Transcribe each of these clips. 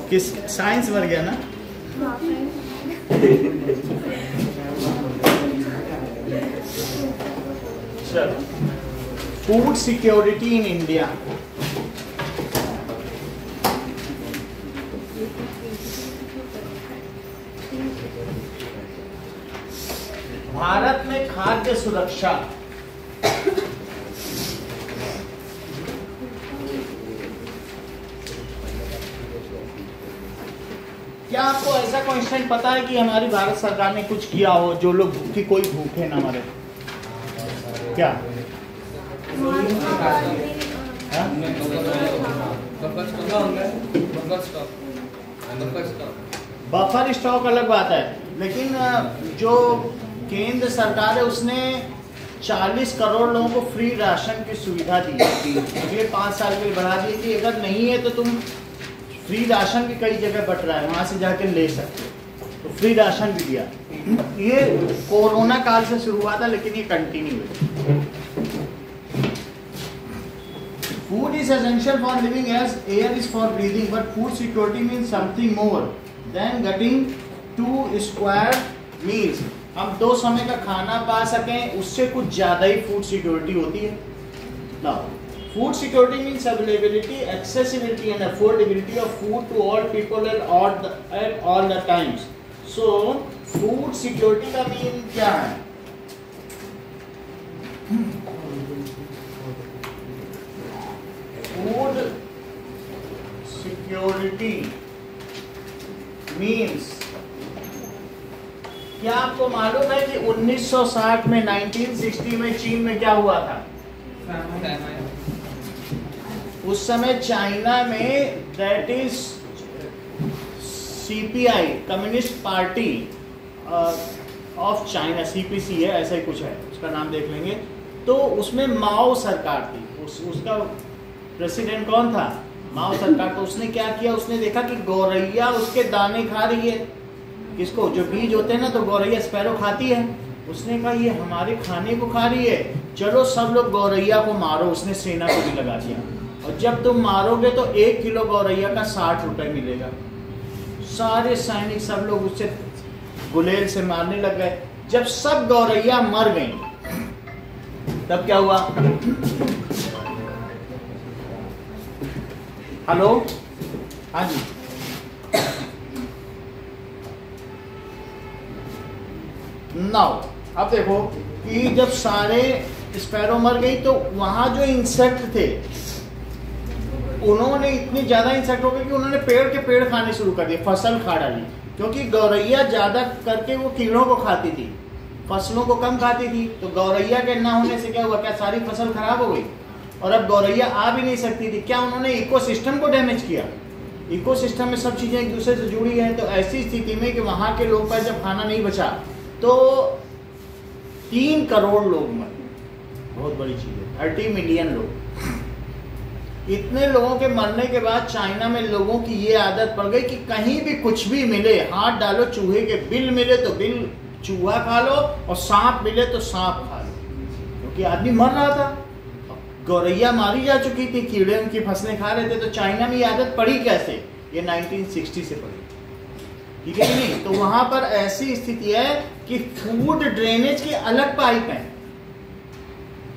किस साइंस भर गया ना। चलो, food security in India. Bharat में खाद्य सुरक्षा क्या आपको ऐसा कोई इंस्टेंट पता है कि हमारी भारत सरकार ने कुछ किया हो जो लोग कि कोई भूखे ना मरे? क्या बफर स्टॉक अलग बात है, लेकिन जो केंद्र सरकार है उसने 40 करोड़ लोगों को फ्री राशन की सुविधा दी अगले 5 साल के लिए बढ़ा दी थी। अगर नहीं है तो तुम फ्री राशन भी कई जगह बट रहा है, वहां से जाके ले सकते हो, तो फ्री राशन भी दिया। ये कोरोना काल से शुरू हुआ था लेकिन ये कंटिन्यू है। Food is essential for living as air is for breathing, but food security means something more than getting 2 square meals. हम 2 समय का खाना पा सकें, उससे कुछ ज्यादा ही फूड सिक्योरिटी होती है। Now food security means availability, accessibility and affordability of food to all people at all the times. So food security का मीन क्या है? Food security means, क्या आपको मालूम है कि 1960 में 1960 में चीन में क्या हुआ था? उस समय चाइना में that is CPI communist party of China, CPC है ऐसा ही कुछ है, उसका नाम देख लेंगे। तो उसमें माओ सरकार थी, उसका प्रेसिडेंट कौन था? माओ सरकार। तो उसने क्या किया, उसने देखा कि गौरैया उसके दाने खा रही है। किसको? जो बीज होते हैं ना, तो गौरैया स्पैरो खाती है। उसने कहा ये हमारे खाने को खा रही है, चलो सब लोग गौरैया को मारो। उसने सेना को भी लगा दिया, और जब तुम मारोगे तो 1 किलो गौरैया का 60 रुपए मिलेगा। सारे सैनिक सब लोग उससे गुलेल से मारने लग गए। जब सब गौरैया मर गई तब क्या हुआ? हेलो, हाँ जी, नाउ अब देखो कि जब सारे स्पैरो मर गई तो वहां जो इंसेक्ट थे उन्होंने इतनी ज्यादा इंसेक्ट हो गए कि उन्होंने पेड़ के पेड़ खाने शुरू कर दिए, फसल खा डाली। क्योंकि गौरैया ज्यादा करके वो कीड़ों को खाती थी, फसलों को कम खाती थी। तो गौरैया के ना होने से क्या हुआ? क्या सारी फसल खराब हो गई? और अब गौरैया आ भी नहीं सकती थी। क्या उन्होंने इकोसिस्टम को डैमेज किया? इकोसिस्टम में सब चीजें एक दूसरे से जुड़ी है। तो ऐसी स्थिति में कि वहां के लोग का जब खाना नहीं बचा तो 3 करोड़ लोग मरे। बहुत बड़ी चीज है, 30 मिलियन लोग। इतने लोगों के मरने के बाद चाइना में लोगों की ये आदत पड़ गई कि कहीं भी कुछ भी मिले, हाथ डालो चूहे के बिल मिले तो बिल चूहा खा लो, और सांप मिले तो सांप खा लो, क्योंकि आदमी मर रहा था। गौरैया मारी जा चुकी थी, कीड़े उनकी फसलें खा रहे थे। तो चाइना में ये आदत पड़ी कैसे? ये 1960 से पड़ी, ठीक है कि नहीं? तो वहां पर ऐसी स्थिति है कि फूड ड्रेनेज की अलग पाइप है।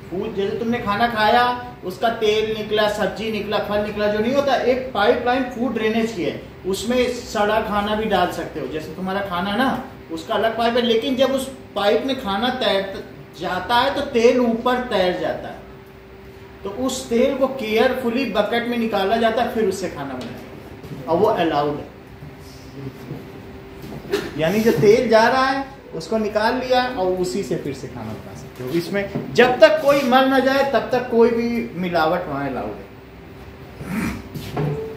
फूड जैसे तुमने खाना खाया, उसका तेल निकला, सब्जी निकला, फल निकला, जो नहीं होता, एक पाइपलाइन फूड ड्रेनेज की है। उसमें सड़ा खाना भी डाल सकते हो, जैसे तुम्हारा खाना ना, उसका अलग पाइप है। लेकिन जब उस पाइप में खाना तैर जाता है तो तेल ऊपर तैर जाता है, तो उस तेल को केयरफुली बकेट में निकाला जाता है, फिर उससे खाना बनाया, और वो अलाउड है। यानी जो तेल जा रहा है उसको निकाल लिया और उसी से फिर से खाना बना सकते हो। इसमें जब तक कोई मर न जाए तब तक कोई भी मिलावट वहां अलाउड है।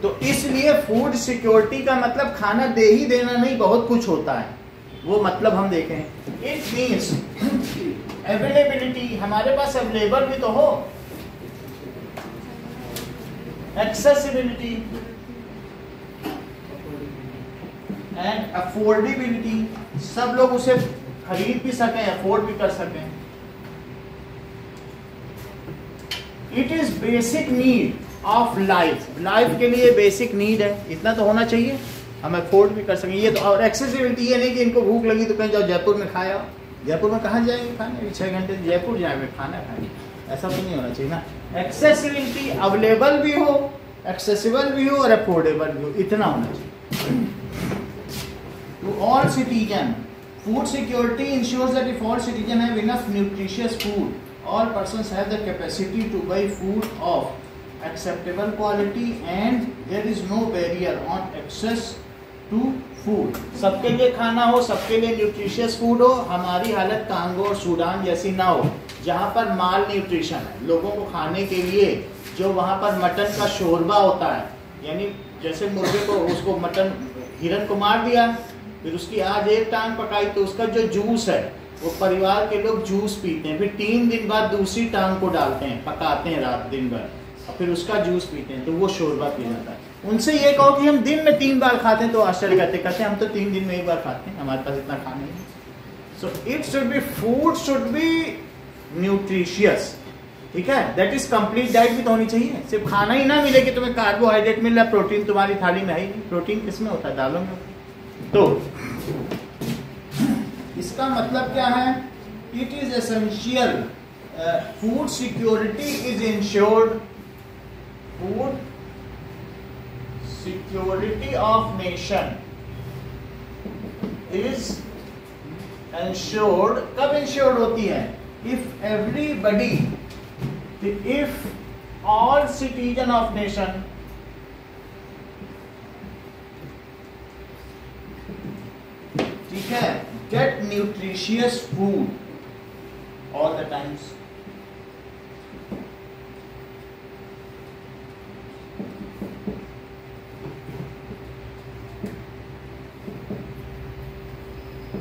तो इसलिए फूड सिक्योरिटी का मतलब खाना दे ही देना नहीं, बहुत कुछ होता है। वो मतलब हम देखें, इट मीन्स अवेलेबिलिटी, हमारे पास अवेलेबल भी तो हो, एक्सेसिबिलिटी एंड अफोर्डेबिलिटी, सब लोग उसे खरीद भी सकें, अफोर्ड भी कर सकें। It is basic need of life. Life के लिए बेसिक नीड है, इतना तो होना चाहिए, हम अफोर्ड भी कर सकें ये तो। और एक्सेसिबिलिटी ये नहीं कि इनको भूख लगी तो कहीं जाओ जयपुर में खाया। जयपुर में कहाँ जाएंगे खाने, 6 घंटे जयपुर जाएंगे खाना खाएंगे, ऐसा तो नहीं होना चाहिए ना। एक्सेसिबिलिटी, अवेलेबल भी हो, एक्सेसिबल भी हो और अफोर्डेबल भी हो, इतना होना चाहिए। To all citizen, food security ensures that if all citizens have enough nutritious food, all persons have the capacity to buy food of acceptable quality and there is no barrier on access to food। सबके लिए खाना हो, सबके लिए nutritious food हो, हमारी हालत Congo और सूडान जैसी ना हो जहाँ पर माल न्यूट्रिशन है। लोगों को खाने के लिए जो वहाँ पर मटन का शोरबा होता है, यानी जैसे मुर्गे को उसको मटन हिरन को मार दिया, फिर उसकी आज एक टांग पकाई तो उसका जो जूस है वो परिवार के लोग जूस पीते हैं, फिर 3 दिन बाद दूसरी टांग को डालते हैं, पकाते हैं रात दिन भर और फिर उसका जूस पीते हैं, तो वो शोरबा पी जाता है। उनसे ये कहो कि हम दिन में 3 बार खाते हैं तो आश्चर्य कहते हम तो 3 दिन में 1 बार खाते हैं, हमारे पास इतना खाना नहीं है। So it should be, food should be nutritious, ठीक है, दैट इज कंप्लीट डाइट भी तो होनी चाहिए। सिर्फ खाना ही ना मिले कि तुम्हें कार्बोहाइड्रेट मिल रहा है, प्रोटीन तुम्हारी थाली में है ही नहीं। प्रोटीन किसमें होता है? दालों में। तो इसका मतलब क्या है? It is essential, food security is insured, food security of nation is insured. कब इंश्योर्ड होती है? If everybody, if all citizen of nation ठीक है, get nutritious food all the times।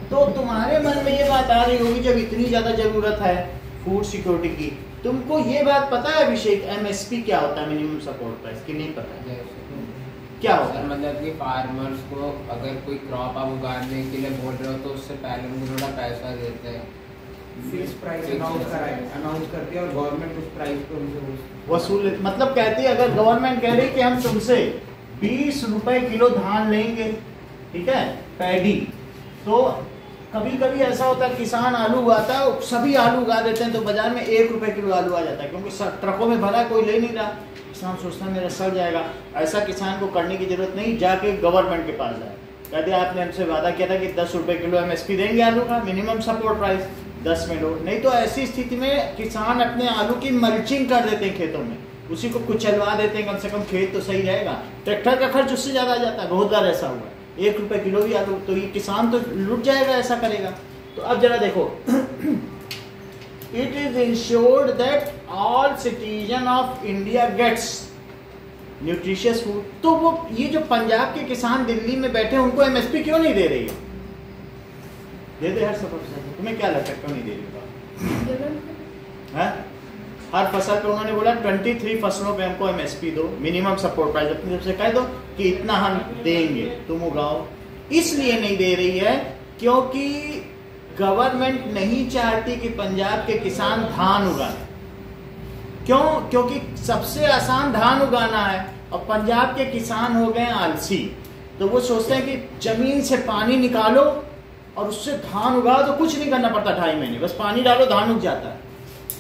तो तुम्हारे मन में ये बात आ रही होगी जब इतनी ज्यादा जरूरत है फूड सिक्योरिटी की, तुमको ये बात पता है अभिषेक एमएसपी क्या होता है, मिनिमम सपोर्ट प्राइस, की नहीं पता है? क्या होता है? मतलब कि फार्मर्स को अगर कोई क्रॉप आप उगाने के लिए बोल रहे हो तो उससे पहले उनको थोड़ा पैसा देते हैं, फिक्स प्राइस अनाउंस करती है और गवर्नमेंट उस प्राइस पे उनसे वसूल, मतलब कहती है अगर गवर्नमेंट कह रही कि हम तुमसे 20 रुपए किलो धान लेंगे, ठीक है, पैडी, तो कभी कभी ऐसा होता है किसान आलू उगाता है, सभी आलू उगा देते हैं तो बाजार में 1 रुपए किलो आलू आ जाता है, क्योंकि ट्रकों में भरा कोई ले नहीं रहा। किसान सोचता है मेरा सड़ जाएगा। ऐसा किसान को करने की जरूरत नहीं, जाके गवर्नमेंट के पास जाए, कहते आपने हमसे वादा किया था कि 10 रुपए किलो एमएसपी देंगे आलू का, मिनिमम सपोर्ट प्राइस 10 में लो। नहीं तो ऐसी स्थिति में किसान अपने आलू की मल्चिंग कर देते हैं खेतों में, उसी को कुचलवा देते हैं, कम से कम खेत तो सही रहेगा। ट्रैक्टर का खर्च उससे ज्यादा आ जाता है, बहुत बार ऐसा हुआ है, 1 रुपए किलो भी आलू, तो ये किसान तो लुट जाएगा ऐसा करेगा। तो अब जरा देखो it is insured that all citizen of India gets nutritious food. तो वो ये जो पंजाब के किसान दिल्ली में बैठे उनको एमएसपी क्यों नहीं दे रही है? दे दे हर सफर, तुम्हें क्या लगता है क्यों नहीं दे रही है? हर फसल पे उन्होंने बोला 23 फसलों पे हमको एमएसपी दो, मिनिमम सपोर्ट प्राइस, अपनी तरफ से कह दो कि इतना हम देंगे, तुम उगाओ। इसलिए नहीं दे रही है क्योंकि गवर्नमेंट नहीं चाहती कि पंजाब के किसान धान उगाए। क्यों? क्योंकि सबसे आसान धान उगाना है और पंजाब के किसान हो गए आलसी, तो वो सोचते हैं कि जमीन से पानी निकालो और उससे धान उगाओ, तो कुछ नहीं करना पड़ता, 2.5 महीने बस पानी डालो, धान उग जाता है।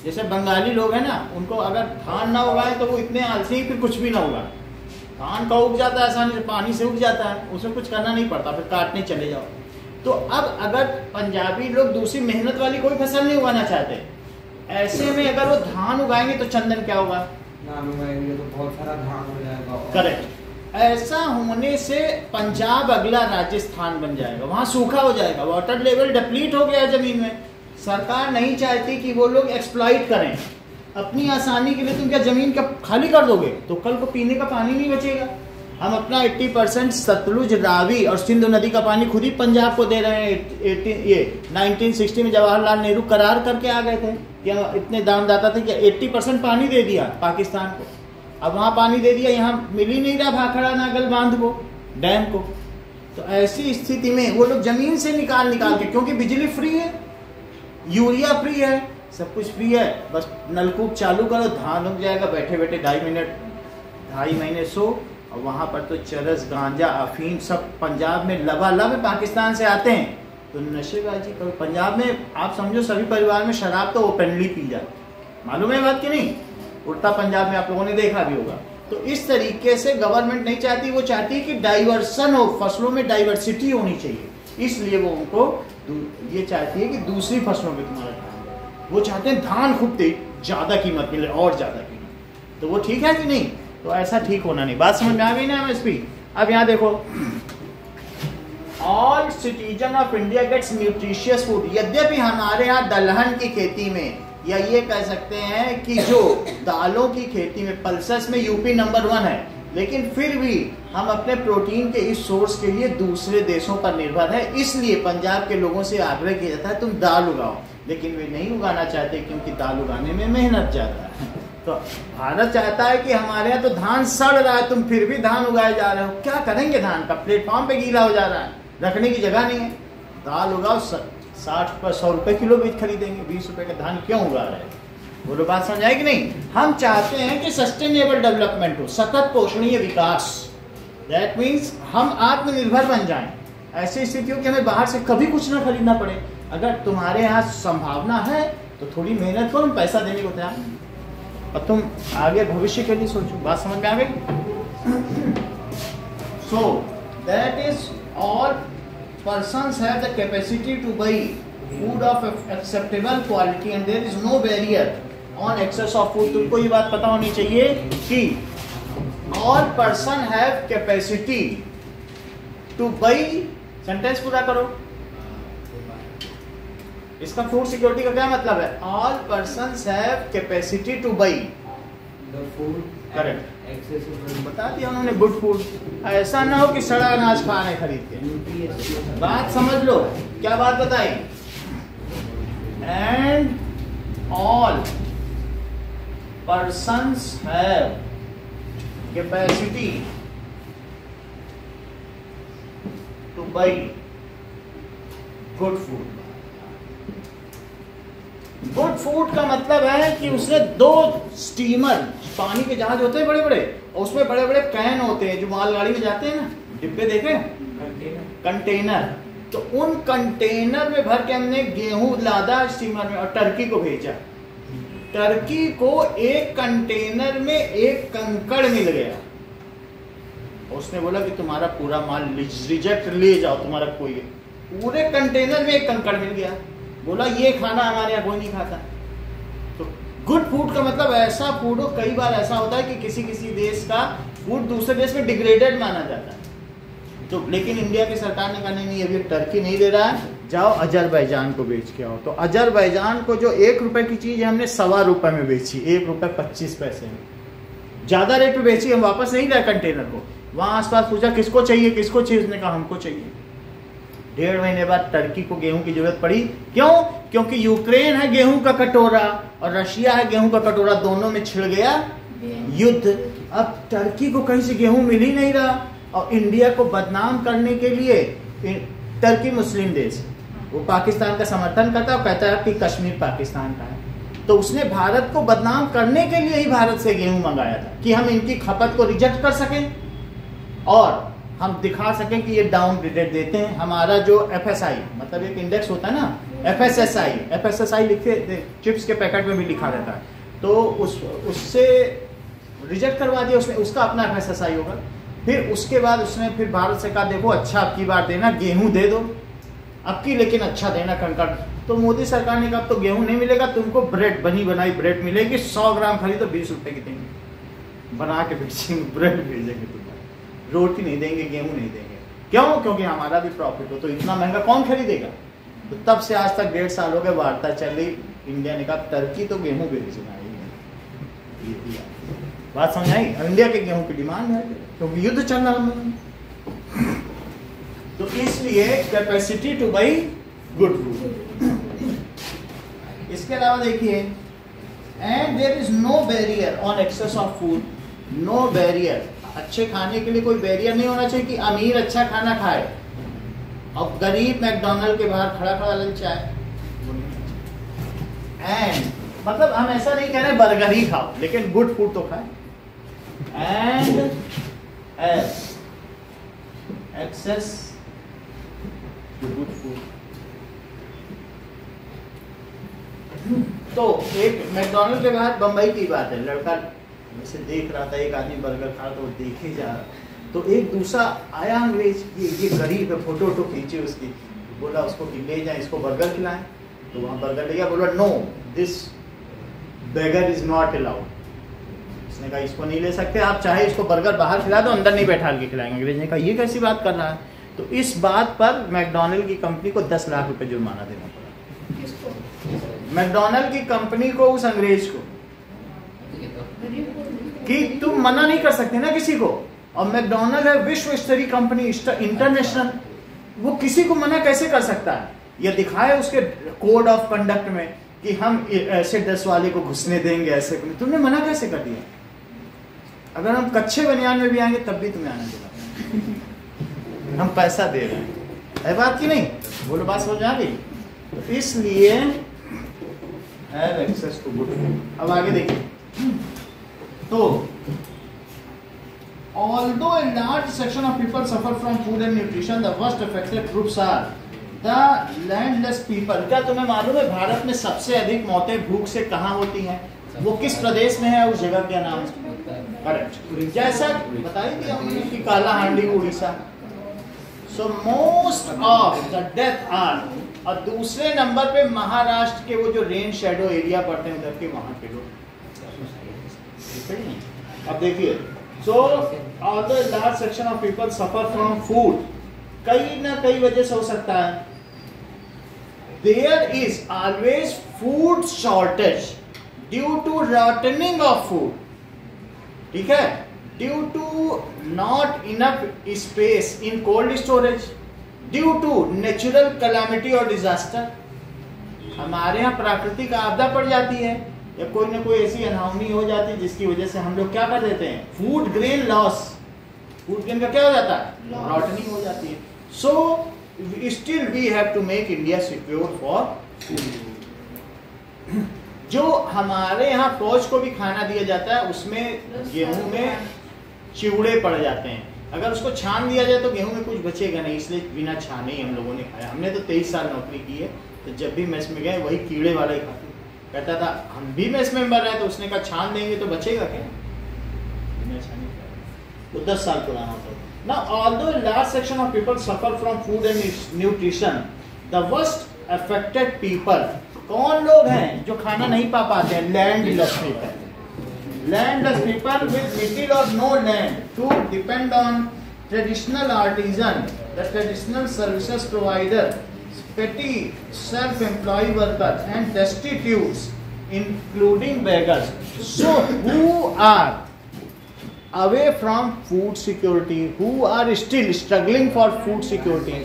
जैसे बंगाली लोग हैं ना, उनको अगर धान ना उगाए तो वो इतने आलसी फिर कुछ भी ना उगाए, धान का उग जाता है आसानी से, पानी से उग जाता है, उसमें कुछ करना नहीं पड़ता, फिर काटने चले जाओ। तो अब अगर पंजाबी लोग दूसरी मेहनत वाली कोई फसल नहीं उगाना चाहते, ऐसे में अगर वो धान उगाएंगे तो चंदन क्या होगा? धान उगाएंगे तो बहुत सारा धान हो जाएगा। करेक्ट। ऐसा होने से पंजाब अगला राजस्थान बन जाएगा, वहां सूखा हो जाएगा, वाटर लेवल डिप्लीट हो गया है जमीन में। सरकार नहीं चाहती कि वो लोग एक्सप्लॉइट करें अपनी आसानी के लिए। तुम क्या जमीन का खाली कर दोगे तो कल को पीने का पानी नहीं बचेगा। हम अपना 80% सतलुज, रावी और सिंधु नदी का पानी खुद ही पंजाब को दे रहे हैं। ये 1960 में जवाहरलाल नेहरू करार करके आ गए थे कि इतने दानदाता थे कि 80% पानी दे दिया पाकिस्तान को। अब वहाँ पानी दे दिया, यहाँ मिल ही नहीं रहा भाखड़ा नागल बांध को, डैम को। तो ऐसी स्थिति में वो लोग जमीन से निकाल के, क्योंकि बिजली फ्री है, यूरिया फ्री है, सब कुछ फ्री है, बस नलकूप चालू करो, धान उग जाएगा बैठे बैठे 2.5 मिनट। 2.5 महीने सो, और वहाँ पर तो चरस, गांजा, अफीम सब पंजाब में लबालब पाकिस्तान से आते हैं, तो नशेबाजी करो। पंजाब में आप समझो सभी परिवार में शराब तो ओपनली पी जाती, मालूम है बात कि नहीं? उड़ता पंजाब में आप लोगों ने देखा भी होगा। तो इस तरीके से गवर्नमेंट नहीं चाहती, वो चाहती है कि डाइवर्सन हो, फसलों में डाइवर्सिटी होनी चाहिए, इसलिए वो उनको ये चाहती है कि दूसरी फसलों पे तुम्हारा ध्यान दे। वो चाहते हैं धान खूब ज्यादा कीमत मिले और ज्यादा कीमत, तो वो ठीक है कि नहीं? तो ऐसा ठीक होना नहीं। बात समझ में आ गई ना एमएसपी? अब यहाँ देखो, all citizen of India gets nutritious food. यद्यपि हमारे यहाँ दलहन की खेती में, या ये कह सकते हैं कि जो दालों की खेती में पल्सेस में यूपी नंबर 1 है, लेकिन फिर भी हम अपने प्रोटीन के इस सोर्स के लिए दूसरे देशों पर निर्भर है। इसलिए पंजाब के लोगों से आग्रह किया जाता है तुम दाल उगाओ, लेकिन वे नहीं उगाना चाहते क्योंकि दाल उगाने में मेहनत ज्यादा है। तो भारत चाहता है कि हमारे यहाँ तो धान सड़ रहा है, तुम फिर भी धान उगाए जा रहे हो, क्या करेंगे? धान का प्लेटफॉर्म पे गीला हो जा रहा है, रखने की जगह नहीं है। दाल उगाओ, 60 पर 100 रुपए किलो बीज खरीदेंगे, 20 रुपए का धान क्यों उगा रहे हैं? बोलो बात समझ आएगी नहीं? हम चाहते हैं कि सस्टेनेबल डेवलपमेंट हो, सतत पोषणीय विकास। दैट मीन्स हम आत्मनिर्भर बन जाएं, ऐसी स्थिति हो कि हमें बाहर से कभी कुछ ना खरीदना पड़े। अगर तुम्हारे यहाँ संभावना है तो थोड़ी मेहनत करो, पैसा देने को तैयार, और तुम आगे भविष्य के लिए सोचो। बात समझ में आ गई? So that is all persons have the capacity to buy food of acceptable quality and there is no barrier on access of food। तुमको ये बात पता होनी चाहिए कि all person have capacity to buy, sentence पूरा करो। इसका फूड सिक्योरिटी का क्या मतलब है? all persons have capacity to buy the food, correct, accessible, बता दिया उन्होंने, गुड फूड। ऐसा ना हो कि सड़ा अनाज खा रहे खरीद के। बात समझ लो, क्या बात बताई? And all persons have capacity to buy good food. Good food का मतलब है कि उसने 2 स्टीमर, पानी के जहाज होते हैं बड़े बड़े, और उसमें बड़े बड़े कैन होते हैं जो मालगाड़ी में जाते हैं ना, डिब्बे देखे, कंटेनर। तो उन कंटेनर में भर के हमने गेहूं लादा स्टीमर में और टर्की को भेजा। टर्की को एक कंटेनर में एक कंकड़ मिल गया, उसने बोला कि तुम्हारा पूरा माल रिजेक्ट, ले जाओ, तुम्हारा कोई, पूरे कंटेनर में एक कंकड़ मिल गया। बोला ये खाना हमारे यहाँ कोई नहीं खाता। तो गुड फूड का मतलब ऐसा फूड हो, कई बार ऐसा होता है कि किसी किसी देश का फूड दूसरे देश में डिग्रेडेड माना जाता है, तो लेकिन इंडिया की सरकार ने कहा नहीं, अभी टर्की नहीं दे रहा है, जाओ अजरबैजान को बेच के आओ। तो अजरबैजान को जो 1 रुपए की चीज है हमने 1.25 रुपए में बेची, 1 रुपए 25 पैसे में, ज्यादा रेट पे बेची। हम वापस नहीं लाए कंटेनर को, वहां आसपास पूछा किसको चाहिए, किसको चाहिए, उसने कहा हमको चाहिए। 1.5 महीने बाद टर्की को गेहूं की जरूरत पड़ी। क्यों? क्योंकि यूक्रेन है गेहूं का कटोरा और रशिया है गेहूं का कटोरा, दोनों में छिड़ गया युद्ध। अब टर्की को कहीं से गेहूं मिल ही नहीं रहा, और इंडिया को बदनाम करने के लिए, टर्की मुस्लिम देश, वो पाकिस्तान का समर्थन करता है और कहता है कि कश्मीर पाकिस्तान का है। तो उसने भारत को बदनाम करने के लिए ही भारत से गेहूं मंगाया था कि हम इनकी खपत को रिजेक्ट कर सकें और हम दिखा सकें कि ये डाउन ग्रेडेड देते हैं। हमारा जो FSI मतलब एक इंडेक्स होता है ना, FSSI लिखे चिप्स के पैकेट में भी लिखा रहता है, तो उससे रिजेक्ट करवा दिया उसने, उसका अपना FSSI होगा। फिर उसके बाद उसने फिर भारत से कहा देखो अच्छा अब की बार देना, गेहूं दे दो अब की, लेकिन अच्छा देना कंकड़। तो मोदी सरकार ने कहा तो गेहूं नहीं मिलेगा, तुमको ब्रेड, बनी बनाई ब्रेड मिलेगी, 100 ग्राम खरीदो 20 रुपए की देंगे, बना के बेचेंगे, ब्रेड भेजेंगे तुम्हें, रोटी नहीं देंगे, गेहूं नहीं देंगे। क्यों? क्योंकि हमारा भी प्रॉफिट हो। तो इतना महंगा कौन खरीदेगा? तो तब से आज तक 1.5 साल हो गए वार्ता चल रही, इंडिया ने कहा टर्की तो गेहूं बेचना है। बात समझ आई? इंडिया के गेहूं की डिमांड है क्योंकि युद्ध चल रहा है। तो इसलिए capacity to buy good food. इसके अलावा देखिए, and there is no barrier on access of food, no barrier. अच्छे खाने के लिए कोई बैरियर नहीं होना चाहिए कि अमीर अच्छा खाना खाए और गरीब मैकडॉनल्ड के बाहर खड़ा खड़ा लंच आए। एंड मतलब हम ऐसा नहीं कह रहे बर्गर ही खाओ, लेकिन गुड फूड तो खाए। and as access to good food. तो एक मैकडॉनल्ड के बाहर बम्बई की बात है, लड़का वैसे देख रहा था, एक आदमी बर्गर खा तो देखे जा रहा, तो एक दूसरा आया अंग्रेज, ये गरीब है, फोटो वोटो खींचे उसकी, बोला उसको कि ले जाए इसको बर्गर खिलाएं, तो वहाँ बर्गर ले गया, बोला no this beggar is not allowed. उसने कहा इसको नहीं ले सकते आप, चाहे इसको बर्गर बाहर खिला दो, अंदर नहीं बैठा के खिलाएंगे। अंग्रेज ने कहा ये कैसी बात कर रहा है, तो इस बात पर मैकडॉनल्ड की कंपनी को 10 लाख रुपए जुर्माना देना पड़ा। मैकडॉनल्ड की कंपनी को, उस अंग्रेज को, कि तुम मना नहीं कर सकते ना किसी को, और मैकडॉनल्ड है विश्व स्तरीय कंपनी, इंटरनेशनल, वो किसी को मना कैसे कर सकता है। यह दिखाए उसके कोड ऑफ कंडक्ट में कि हम ऐसे 10 वाले को घुसने देंगे, ऐसे तुमने मना कैसे कर दिया। अगर हम कच्चे बनियान में भी आएंगे तब भी तुम्हें आना देगा, हम पैसा दे रहे हैं, है बात की नहीं, बोलो बात समझ आ गई। तो इसलिए have access to good food. अब आगे देखिए, तो although a large section of people suffer from food and nutrition, the worst affected groups are the landless people। क्या तुम्हें मालूम है भारत में सबसे अधिक मौतें भूख से कहाँ होती हैं? वो किस प्रदेश में है, उस जगह क्या नाम है? करेक्ट, जैसा बताई दिया हमने कि Kalahandi Orissa. So most of the death are, और दूसरे नंबर पे महाराष्ट्र के वो जो रेन शेडो एरिया पड़ते हैं उधर के वहां के लोग। अब देखिए, so all the large section of people suffer from food, कई ना कई वजह से हो सकता है। There is always food shortage due to rottening of food, ठीक है, due to not enough space in cold storage, due to natural calamity और डिजास्टर। हमारे यहाँ प्राकृतिक आपदा पड़ जाती है या कोई ना कोई ऐसी अनहोनी हो जाती है जिसकी वजह से हम लोग क्या कर देते हैं, food grain loss, food grain का क्या हो जाता है, रॉटनिंग हो जाती है। So still we have to make India secure for food. जो हमारे यहाँ फौज को भी खाना दिया जाता है उसमें गेहूं में चिवड़े पड़ जाते हैं, अगर उसको छान दिया जाए तो गेहूं में कुछ बचेगा नहीं, इसलिए बिना छाने ही हम लोगों ने खाया। हमने तो 23 साल नौकरी की है, तो जब भी मेस में गए वही कीड़े वाला ही खाते। कहता था हम भी मेस मेंबर रहे, तो उसने कहा छान देंगे तो बचेगा क्या, बिना छाने तो 10 साल पुराना होता है। Now although a large section of people suffer from food and nutrition, the worst affected people कौन लोग हैं जो खाना नहीं पा पाते हैं? Landless people. Landless people with little or no land to depend on traditional artisan, the traditional services provider, petty self-employed workers and destitutes, including beggars. So who are away from food security, who are still struggling for food security?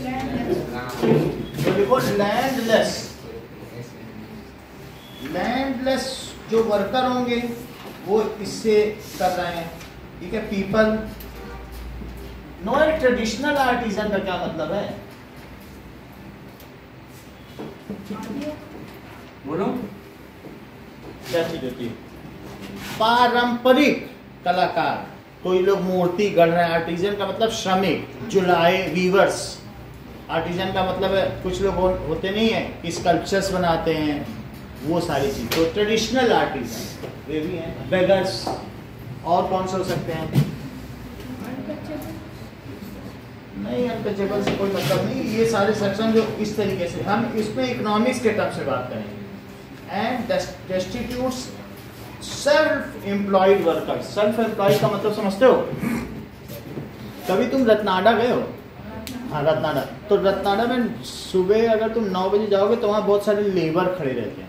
So देखो landless जो worker होंगे वो इससे कर रहे हैं, ठीक है। पीपल नो, ट्रेडिशनल आर्टिजन का क्या मतलब है, बोलो क्या चीज होती है? पारंपरिक कलाकार, कोई लोग मूर्ति गढ़ रहे हैं, आर्टिजन का मतलब श्रमिक, जुलाए, वीवर्स। आर्टिजन का मतलब है कुछ लोग होते नहीं है कि स्कल्पचर्स बनाते हैं, वो सारी चीज। तो ट्रेडिशनल आर्टिजन वे भी हैं, बेगर्स, और कौन से हो सकते हैं? नहीं, अनटचेबल से कोई मतलब नहीं, ये सारे सेक्शन जो इस तरीके से हम इसमें इकोनॉमिक्स के टर्म से बात करेंगे। And डेस्टिट्यूट्स, self employed workers. Self employed का मतलब समझते हो? कभी तुम रत्नाडा गए हो? हाँ, रत्नाडा। तो रत्नाडा में सुबह अगर तुम 9 बजे जाओगे तो वहाँ बहुत सारे लेबर खड़े रहते हैं,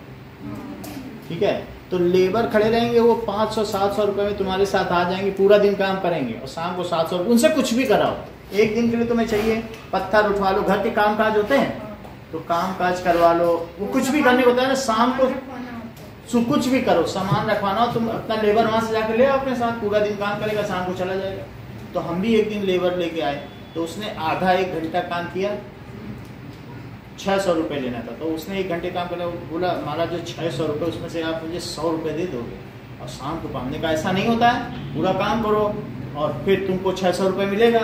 ठीक है। तो लेबर खड़े रहेंगे, वो 500-700 रुपए में तुम्हारे साथ आ जाएंगे, पूरा दिन काम करेंगे और शाम को 700 रुपये। उनसे कुछ भी कराओ, एक दिन के लिए तुम्हें चाहिए, पत्थर उठवा लो, घर के काम काज होते हैं तो काम काज करवा लो, वो कुछ भी करने होता है ना, शाम को कुछ भी करो, सामान रखवाना हो, तुम अपना लेबर वहां से जाकर ले आओ अपने साथ, पूरा दिन काम करेगा, शाम को चला जाएगा। तो हम भी एक दिन लेबर लेके आए, तो उसने आधा 1 घंटा काम किया, 600 रुपये लेना था। तो उसने 1 घंटे काम करना, बोला हमारा जो 600 रुपये उसमें से आप मुझे 100 रुपये दे दोगे। और शाम को हमने कहा ऐसा नहीं होता है, पूरा काम करो और फिर तुमको 600 रुपये मिलेगा।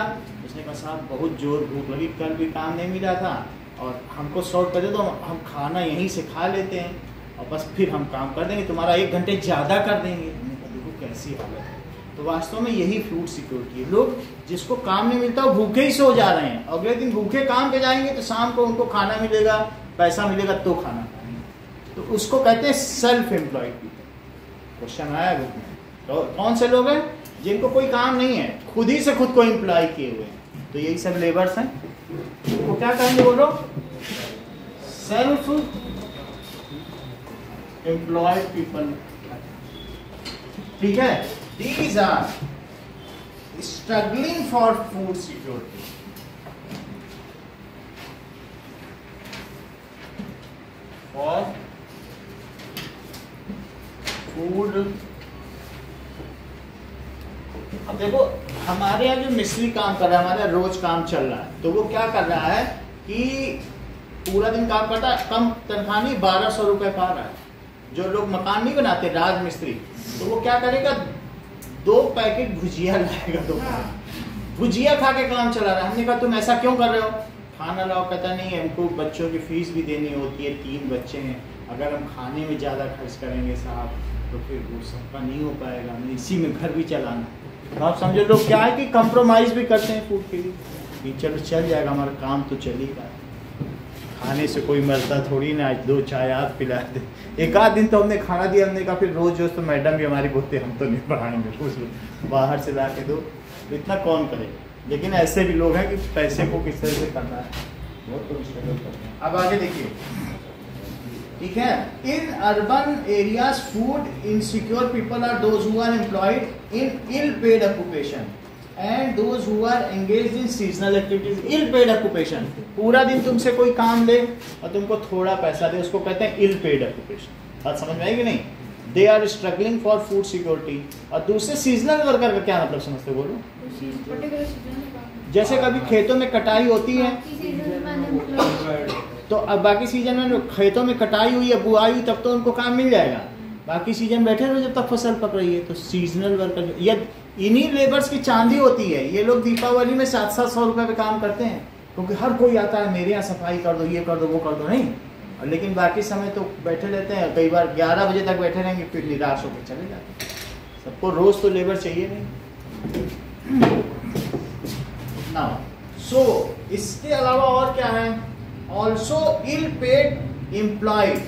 उसने कहा साहब बहुत जोर भूख लगी, कल भी काम नहीं मिला था और हमको 100 रुपये दे दो, हम खाना यहीं से खा लेते हैं और बस फिर हम काम कर देंगे, तुम्हारा 1 घंटे ज़्यादा कर देंगे। हमने कहा देखो कैसी हालत है। तो वास्तव में यही फूड सिक्योरिटी है। लोग जिसको काम नहीं मिलता वो भूखे ही सो जा रहे हैं, अगले दिन भूखे काम पे जाएंगे तो शाम को उनको खाना मिलेगा, पैसा मिलेगा तो खाना खाएंगे। तो उसको कहते हैं सेल्फ एम्प्लॉयड पीपल। क्वेश्चन आया बुक में, तो कौन से लोग हैं जिनको कोई काम नहीं है, खुद ही से खुद को एम्प्लॉय किए हुए हैं, तो यही सब लेबर्स हैं। तो क्या कहेंगे बोलो, सेल्फ एम्प्लॉयड पीपल। ठीक है, these are struggling for food security. For food। अब देखो हमारे यहाँ जो मिस्त्री काम कर रहा है, हमारे रोज काम चल रहा है, तो वो क्या कर रहा है कि पूरा दिन काम करता है, कम तनख्वाह नहीं 1200 रुपए पा रहा है। जो लोग मकान नहीं बनाते राज मिस्त्री, तो वो क्या करेगा 2 पैकेट भुजिया लाएगा, 2 भुजिया खा के काम चला रहा है। हमने कहा तुम ऐसा क्यों कर रहे हो, खाना लाओ। कहता नहीं हमको बच्चों की फीस भी देनी होती है, 3 बच्चे हैं, अगर हम खाने में ज़्यादा खर्च करेंगे साहब तो फिर वो सबका नहीं हो पाएगा, हमें इसी में घर भी चलाना। तो आप समझो लोग क्या है कि कंप्रोमाइज़ भी करते हैं फूड के लिए कि चलो चल जाएगा, हमारा काम तो चलेगा, खाने से कोई मरता थोड़ी ना, आज 2 चाय आप पिला दे। एक आध दिन तो हमने खाना दिया, हमने कहा फिर रोज रोज तो मैडम भी हमारी बोलते हम तो नहीं पढ़ाएंगे, रोज बाहर से ला के दो, इतना कौन करे। लेकिन ऐसे भी लोग हैं कि पैसे को किस तरह से करना है, वो तो स्ट्रगल करते हैं। अब आगे देखिए, ठीक है, in urban areas food insecure people are those who are employed in ill paid occupation and those who are engaged in seasonal activities. Ill paid occupation, पूरा दिन तुमसे कोई काम ले और तुमको थोड़ा पैसा दे, उसको कहते हैं इल पेड ऑक्यूपेशन। बात समझ में आएगी नहीं? They are struggling for food security. और दूसरे सीजनल वर्कर का क्या मतलब समझते हो, बोलो? जैसे कभी खेतों में कटाई होती है तो अब बाकी सीजन में खेतों में कटाई हुई है, बुआई हुई, तब तो उनको काम मिल जाएगा। बाकी सीजन बैठे रहो जब तक फसल पक रही है। तो सीजनल वर्कर या इन्हीं लेबर्स की चांदी होती है। ये लोग दीपावली में 700-700 रुपए पे काम करते हैं, क्योंकि हर कोई आता है मेरे यहाँ सफाई कर दो, ये कर दो, वो कर दो, नहीं। लेकिन बाकी समय तो बैठे रहते हैं, कई बार 11 बजे तक बैठे रहेंगे, फिर निराश होकर चले जाते हैं। सबको रोज तो लेबर चाहिए नहीं ना। सो इसके अलावा और क्या है, also ill paid employed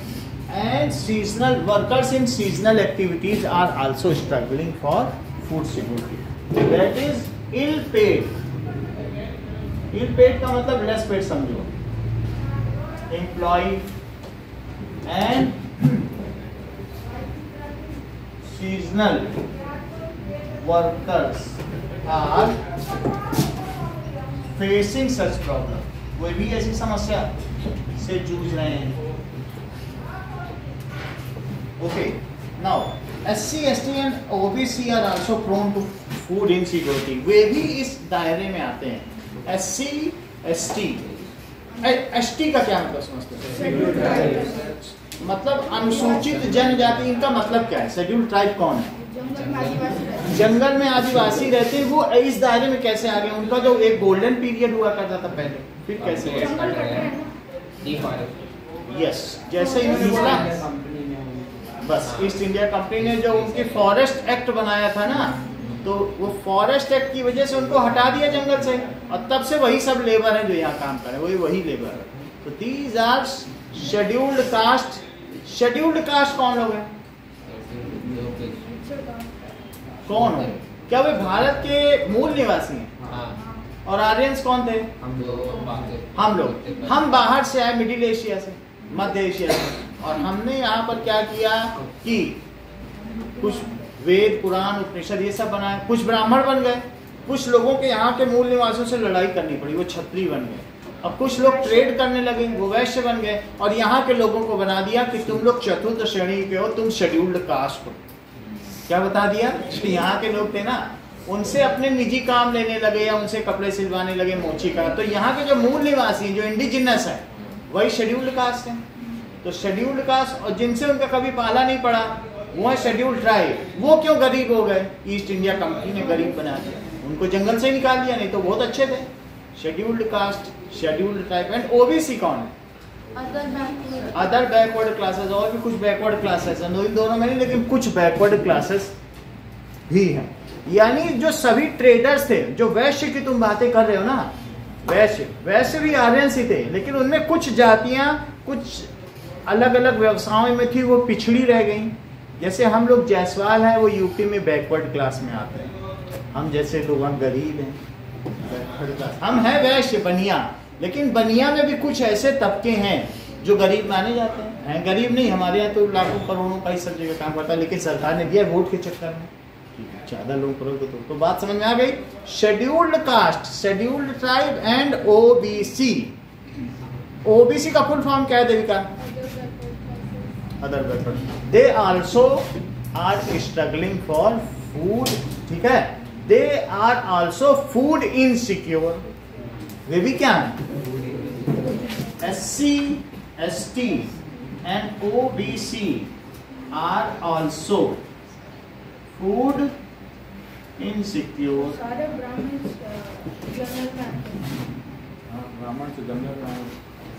and seasonal workers in seasonal activities are also struggling for food security. That is ill paid. Ill paid का मतलब less paid समझो। Employee and seasonal workers are facing such problem. वे भी ऐसी समस्या से जूझ रहे हैं। Okay, now SC, ST and OBC are also prone to food insecurity. वे भी इस दायरे में आते हैं। SC, ST, ST का क्या मतलब समझते हैं? मतलब अनुसूचित जनजाति। इनका मतलब क्या है? शेड्यूल्ड ट्राइब कौन है? जंगल में आदिवासी रहते हैं, वो इस दायरे में कैसे आ गए? उनका जो एक गोल्डन पीरियड हुआ करता था पहले, फिर कैसे? यस, जैसे ही बस ईस्ट इंडिया कंपनी ने जो उनकी फॉरेस्ट एक्ट बनाया था ना, तो वो फॉरेस्ट एक्ट की वजह से उनको हटा दिया जंगल से, और तब से वही सब लेबर हैं जो यहाँ काम कर रहे हैं, वही लेबर है। तो these are scheduled caste. Scheduled caste कौन लोग हैं? कौन है? क्या वे भारत के मूल निवासी हैं? और आर्यंस कौन थे? हम लोग। हम बाहर से आए, मिडिल एशिया से, मध्य एशिया से, और हमने यहाँ पर क्या किया कि कुछ वेद, पुराण, उपनिषद ये सब बनाए। कुछ ब्राह्मण बन गए, कुछ लोगों के यहाँ के मूल निवासियों से लड़ाई करनी पड़ी, वो क्षत्रिय बन गए। अब कुछ लोग ट्रेड करने लगे, वो वैश्य बन गए, और यहाँ के लोगों को बना दिया कि तुम लोग चतुर्थ श्रेणी के हो, तुम शेड्यूल्ड कास्ट हो। क्या बता दिया? यहाँ के लोग थे ना, उनसे अपने निजी काम लेने लगे या उनसे कपड़े सिलवाने लगे, मोची का। तो यहाँ के जो मूल निवासी हैं, जो इंडिजिनस है, वही शेड्यूल्ड कास्ट है। तो शेड्यूल्ड कास्ट, और जिनसे उनका कभी पाला नहीं पड़ा, वो है शेड्यूल्ड ट्राइब। वो क्यों गरीब हो गए? ईस्ट इंडिया कंपनी ने गरीब बना दिया, उनको जंगल से निकाल दिया, नहीं तो बहुत अच्छे थे। Scheduled caste, scheduled tribe and OBC कौन है? Other backward classes. और भी कुछ बैकवर्ड क्लासेस हैं, दोनों में नहीं, लेकिन कुछ बैकवर्ड क्लासेस भी हैं। यानी जो सभी ट्रेडर्स थे, जो वैश्य की तुम बातें कर रहे हो ना, वैश्य भी आर्यन थे, लेकिन उनमें कुछ जातियां कुछ अलग अलग व्यवसायों में थी, वो पिछड़ी रह गई। जैसे हम लोग जायसवाल हैं, वो यूपी में बैकवर्ड क्लास में आते हैं। हम जैसे लोग, हम गरीब हैं, बैकवर्ड क्लास। हम हैं वैश्य बनिया, लेकिन बनिया में भी कुछ ऐसे तबके हैं जो गरीब माने जाते हैं। गरीब नहीं, हमारे यहाँ तो लाखों करोड़ों का ही सब जगह काम करता है, लेकिन सरकार ने दिया वोट के चक्कर में, ज्यादा लोग करोगे तो बात समझ में आ गई। Scheduled caste, scheduled tribe and OBC. OBC का फुल फॉर्म क्या है Devika? Other backward. They also are struggling for food, ठीक है। They are also food insecure. वे भी क्या है? SC, ST and OBC are also food insecure। सारे ब्राह्मण से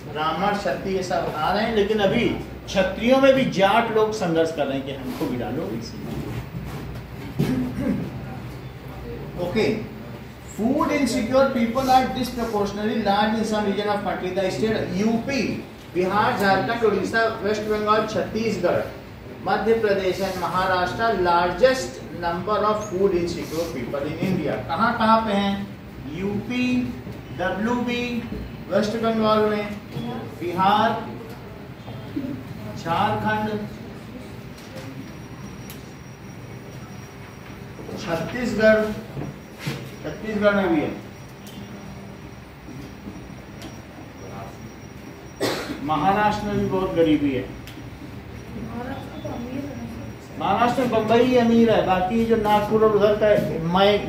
ब्राह्मण क्षत्रिय ये सब आ रहे हैं, लेकिन अभी क्षत्रियों में भी जाट लोग संघर्ष कर रहे हैं कि हमको गिरा लो। Okay, food insecure people are disproportionately large in some region of country. The state UP, Bihar, Jharkhand, Orissa, West Bengal, Chhattisgarh, Madhya Pradesh and Maharashtra largest number of food insecure people in India. कहाँ कहाँ पे हैं? यूपी, WB, वेस्ट बंगाल में, बिहार, झारखंड, छत्तीसगढ़ में भी है, महाराष्ट्र में भी बहुत गरीबी है। महाराष्ट्र में बम्बई अमीर है, बाकी जो नागपुर और उधर का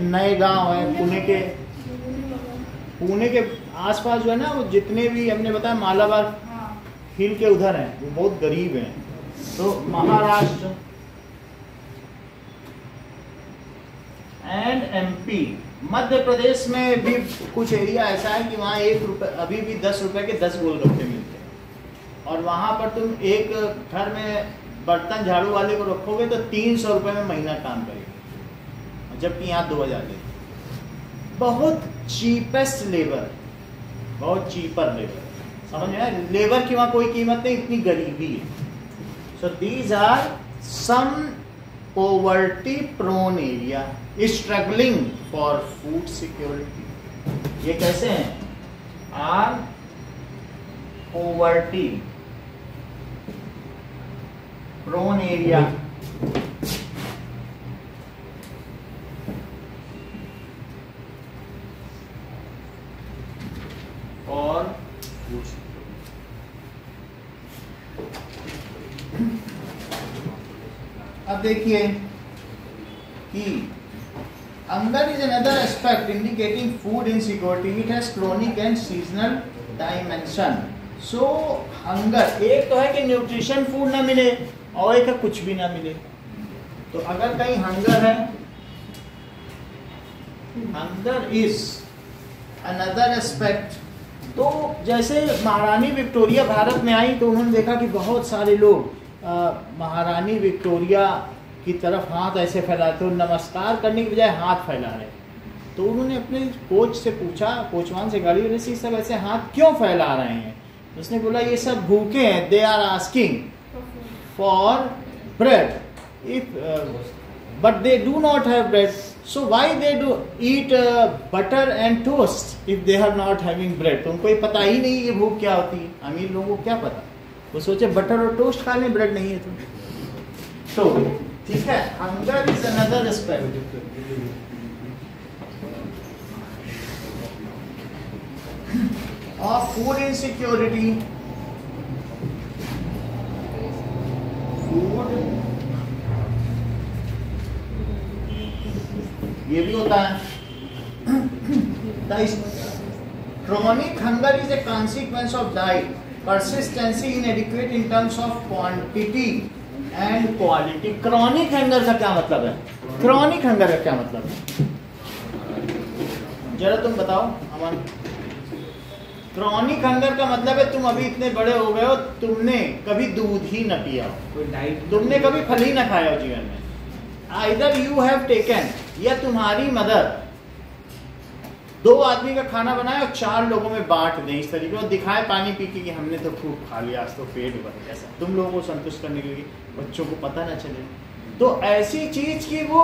नए गांव है, पुणे के आसपास जो है ना, वो जितने भी हमने बताया मालाबार हिल के उधर हैं, वो बहुत गरीब हैं। तो महाराष्ट्र एंड MP, मध्य प्रदेश में भी कुछ एरिया ऐसा है कि वहाँ 1 रुपए, अभी भी 10 रुपए के 10 गोलगप्पे मिलते हैं। और वहाँ पर तुम एक घर में बर्तन झाड़ू वाले को रखोगे तो 300 रुपए में महीना काम करेगा, जबकि यहाँ 2000 लेते। बहुत चीपेस्ट लेबर, बहुत चीपर लेबर, समझ में आया? लेबर की वहाँ कोई कीमत नहीं, इतनी गरीबी है। So these are some poverty prone area struggling for food security। ये कैसे हैं? are poverty prone area for food security। अब देखिए कि hunger is another aspect indicating food insecurity. It has chronic and seasonal dimension. So hunger, एक तो है कि न्यूट्रिशन फूड ना मिले और एक है कुछ भी ना मिले। तो अगर कहीं हंगर है, हंगर इज अनदर एस्पेक्ट। तो जैसे महारानी विक्टोरिया भारत में आई तो उन्होंने देखा कि बहुत सारे लोग महारानी विक्टोरिया की तरफ हाथ ऐसे फैलाते हो, नमस्कार करने की बजाय हाथ फैला रहे। तो उन्होंने अपने कोच से पूछा, कोचवान से, गाड़ी वाले से, सब ऐसे हाथ क्यों फैला रहे हैं? उसने बोला ये सब भूखे हैं, they are asking for bread if but they do not have bread, so why they do eat butter and toast if they are not having bread. तो उनको ये पता ही नहीं ये भूख क्या होती है। अमीर लोगों को क्या पता, वो सोचे बटर और टोस्ट खा लें, ब्रेड नहीं है तो ठीक है। Hunger is another aspect. और फूड इनसिक्योरिटी, फूड ये भी होता है। Chronic hunger is a consequence of diet, persistency inadequate in terms of quantity and quality. Chronic hunger का क्या मतलब है? क्रॉनिक हंगर का क्या मतलब है? जरा तुम बताओ अमन। क्रॉनिक हंगर का मतलब है तुम अभी इतने बड़े हो गए हो, तुमने कभी दूध ही न पिया हो, कोई डाइट, तुमने कभी फल ही न खाया हो जीवन में। आइदर यू हैव टेकन, या तुम्हारी मदर 2 आदमी का खाना बनाए और 4 लोगों में बांट दें इस तरीके और दिखाए पानी पी के कि हमने तो खूब खा लिया, आज तो पेट भर गया। ऐसा तुम लोगों को संतुष्ट करने के लिए, बच्चों को पता ना चले। तो ऐसी चीज की वो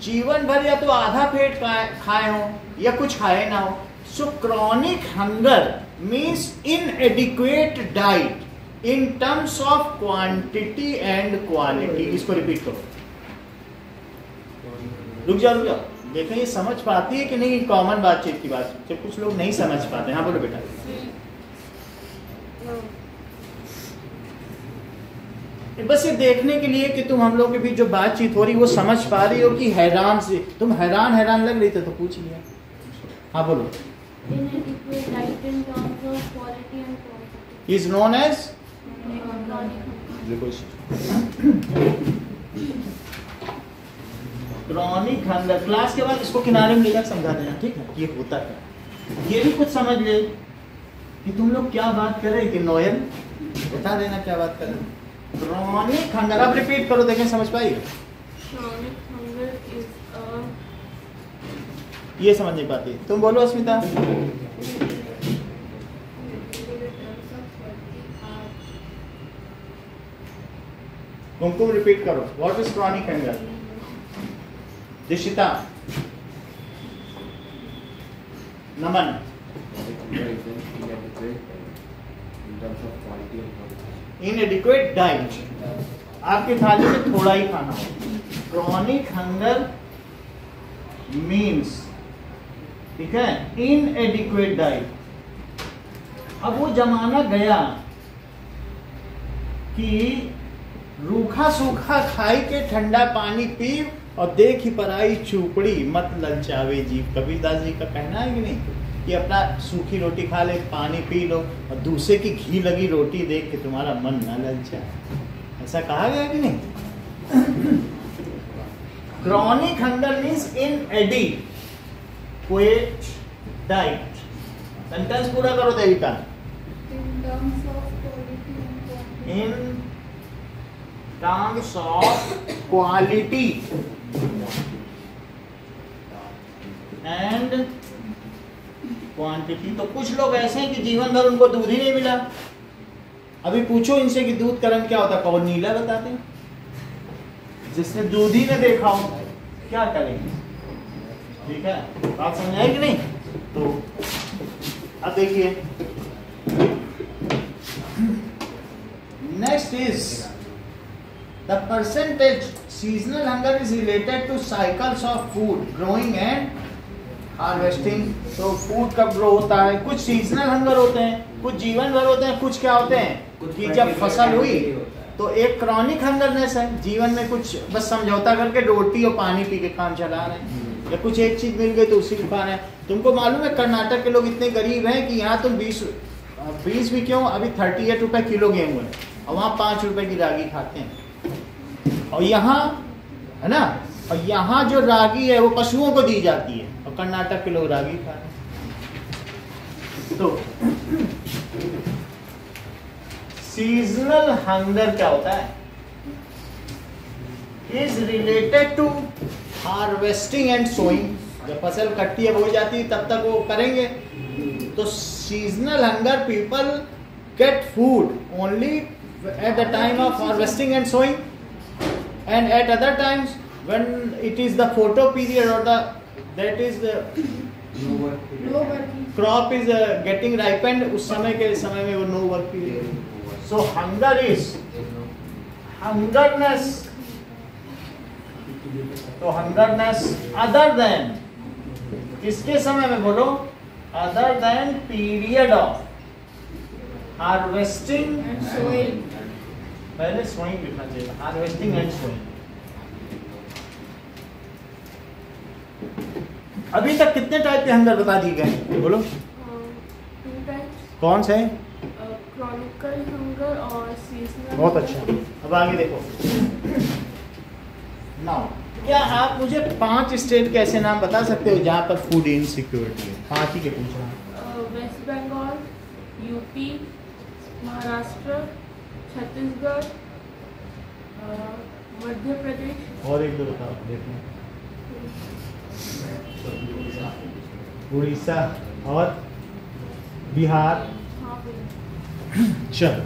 जीवन भर या तो आधा पेट खाए हो या कुछ खाए ना हो। So chronic hunger means inadequate diet in terms of quantity and quality. इसको रिपीट करो। रुक जाओ, देखें ये समझ पाती है कि नहीं? कॉमन बातचीत की बात, जब कुछ लोग नहीं समझ पाते। हाँ बोलो बेटा। बस ये देखने के लिए कि तुम हम लोग के बीच जो बातचीत हो रही वो समझ पा रही हो कि हैरान से तुम हैरान लग रही थे तो पूछ लिया। हाँ बोलो। Is known as chronic hunger. Class के बाद इसको किनारे में लेकर समझा देना, ठीक है? ये होता है, ये भी कुछ समझ ले कि तुम लोग क्या बात कर रहे थे। नोयल बता देना क्या बात कर रहे। क्रॉनिक हंगर, अब रिपीट करो, देखें समझ पाई? ये समझ नहीं पाती। तुम बोलो अस्मिता। तुमको रिपीट करो। What is chronic hunger? Dishita, Naman. Inadequate diet, आपकी थाली में थोड़ा ही खाना हो। क्रॉनिक हंगर मीन्स, ठीक है, इनएडिक्वेट डाइट। अब वो जमाना गया कि रूखा सूखा खाई के ठंडा पानी पी और देख ही पराई चूपड़ी मत ललचावे जीव। कबीरदास जी का कहना है कि नहीं कि अपना सूखी रोटी खा ले, पानी पी लो और दूसरे की घी लगी रोटी देख के तुम्हारा मन न ललचाए। ऐसा कहा गया कि नहीं? Chronic hunger means inadequate diet. Sentence पूरा करो देविका। इन terms of quality and quantity. तो कुछ लोग ऐसे हैं कि जीवन भर उनको दूध ही नहीं मिला। अभी पूछो इनसे कि दूध का रंग क्या होता है, कौन नीला बताते हैं। जिसने दूध ही न देखा हो क्या करेंगे? ठीक है, बात समझ आई कि नहीं? तो अब देखिए, next is the percentage seasonal hunger is related to cycles of food growing and harvesting. तो फूड कब ग्रो होता है, कुछ सीजनल हंगर होते हैं, कुछ जीवन भर होते हैं, कुछ क्या होते हैं कि जब फसल हुई तो एक क्रॉनिक हंगरनेस है, जीवन में कुछ बस समझौता करके रोटी और पानी पी के काम चला रहे हैं, या कुछ एक चीज मिल गई तो उसी को खा रहे हैं। तुमको मालूम है कर्नाटक के लोग इतने गरीब हैं कि यहाँ तुम 20 भी क्यों, अभी 38 रुपए किलो गेहूं है और वहाँ 5 रुपए की रागी खाते हैं। और यहाँ है ना, और यहाँ जो रागी है वो पशुओं को दी जाती है और कर्नाटक के लोग रागी खा रहे हैं। तो सीजनल हंगर क्या होता है? Is related to harvesting and sowing. जब फसल कट्टी है, बो जाती है, तब तक वो करेंगे। तो seasonal hunger, people get food only at the time of harvesting and sowing, and at other times when it is the photo period or that is the crop is getting ripened, उस समय के समय में वो no work period। So hunger is hungerness। तो hungerness other than, किसके समय में बोलो? other than period of harvesting and sowing। पहले सोइंग लिखना चाहिए, हार्वेस्टिंग एंड सोइंग। अभी तक कितने टाइप के हंगर बता दिए गए बोलो? 2 टाइप्स। कौन से? क्रॉनिकल हंगर और सीजनल। बहुत अच्छा। अब आगे देखो। नाउ क्या आप मुझे 5 स्टेट के ऐसे नाम बता सकते हो जहाँ पर फूड इनसिक्योरिटी है? 5 ही के पूछ रहा हूँ। वेस्ट बंगाल, यूपी, महाराष्ट्र, छत्तीसगढ़, मध्य प्रदेश। और एक दो बताओ देखो। उड़ीसा और बिहार। हाँ चलो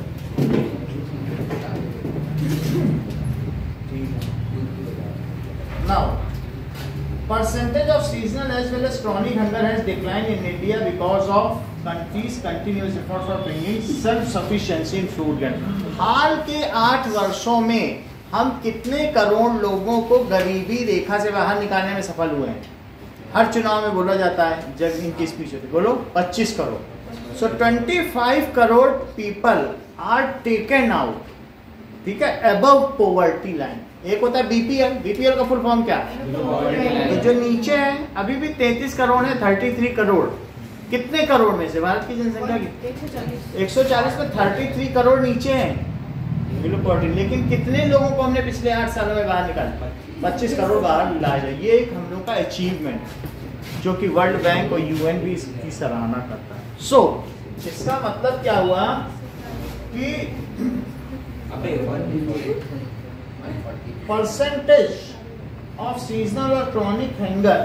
now percentage of seasonal as well as chronic hunger has declined in India because of country's continuous efforts for bringing self sufficiency in food grain। हाल के 8 वर्षों में हम कितने करोड़ लोगों को गरीबी रेखा से बाहर निकालने में सफल हुए हैं? हर चुनाव में बोला जाता है, जब इनकी स्पीच होती है बोलो 25 crore. So 25 crore people are taken out, ठीक है, above poverty line। एक होता है बीपीएल। बीपीएल का फुल फॉर्म क्या है? तो जो नीचे है अभी भी 33 करोड़ है, 33 करोड़ कितने करोड़ में से? भारत की जनसंख्या की 140 में 33 करोड़ नीचे हैं बिलो पॉवर्टी। लेकिन कितने लोगों को हमने पिछले 8 सालों में बाहर निकाला? 25 करोड़ बाहर लाया जाए। ये एक हम लोग का अचीवमेंट जो कि वर्ल्ड बैंक और यूएन भी इसकी सराहना करता है। सो इसका मतलब क्या हुआ कि परसेंटेज ऑफ सीजनल और chronic hunger,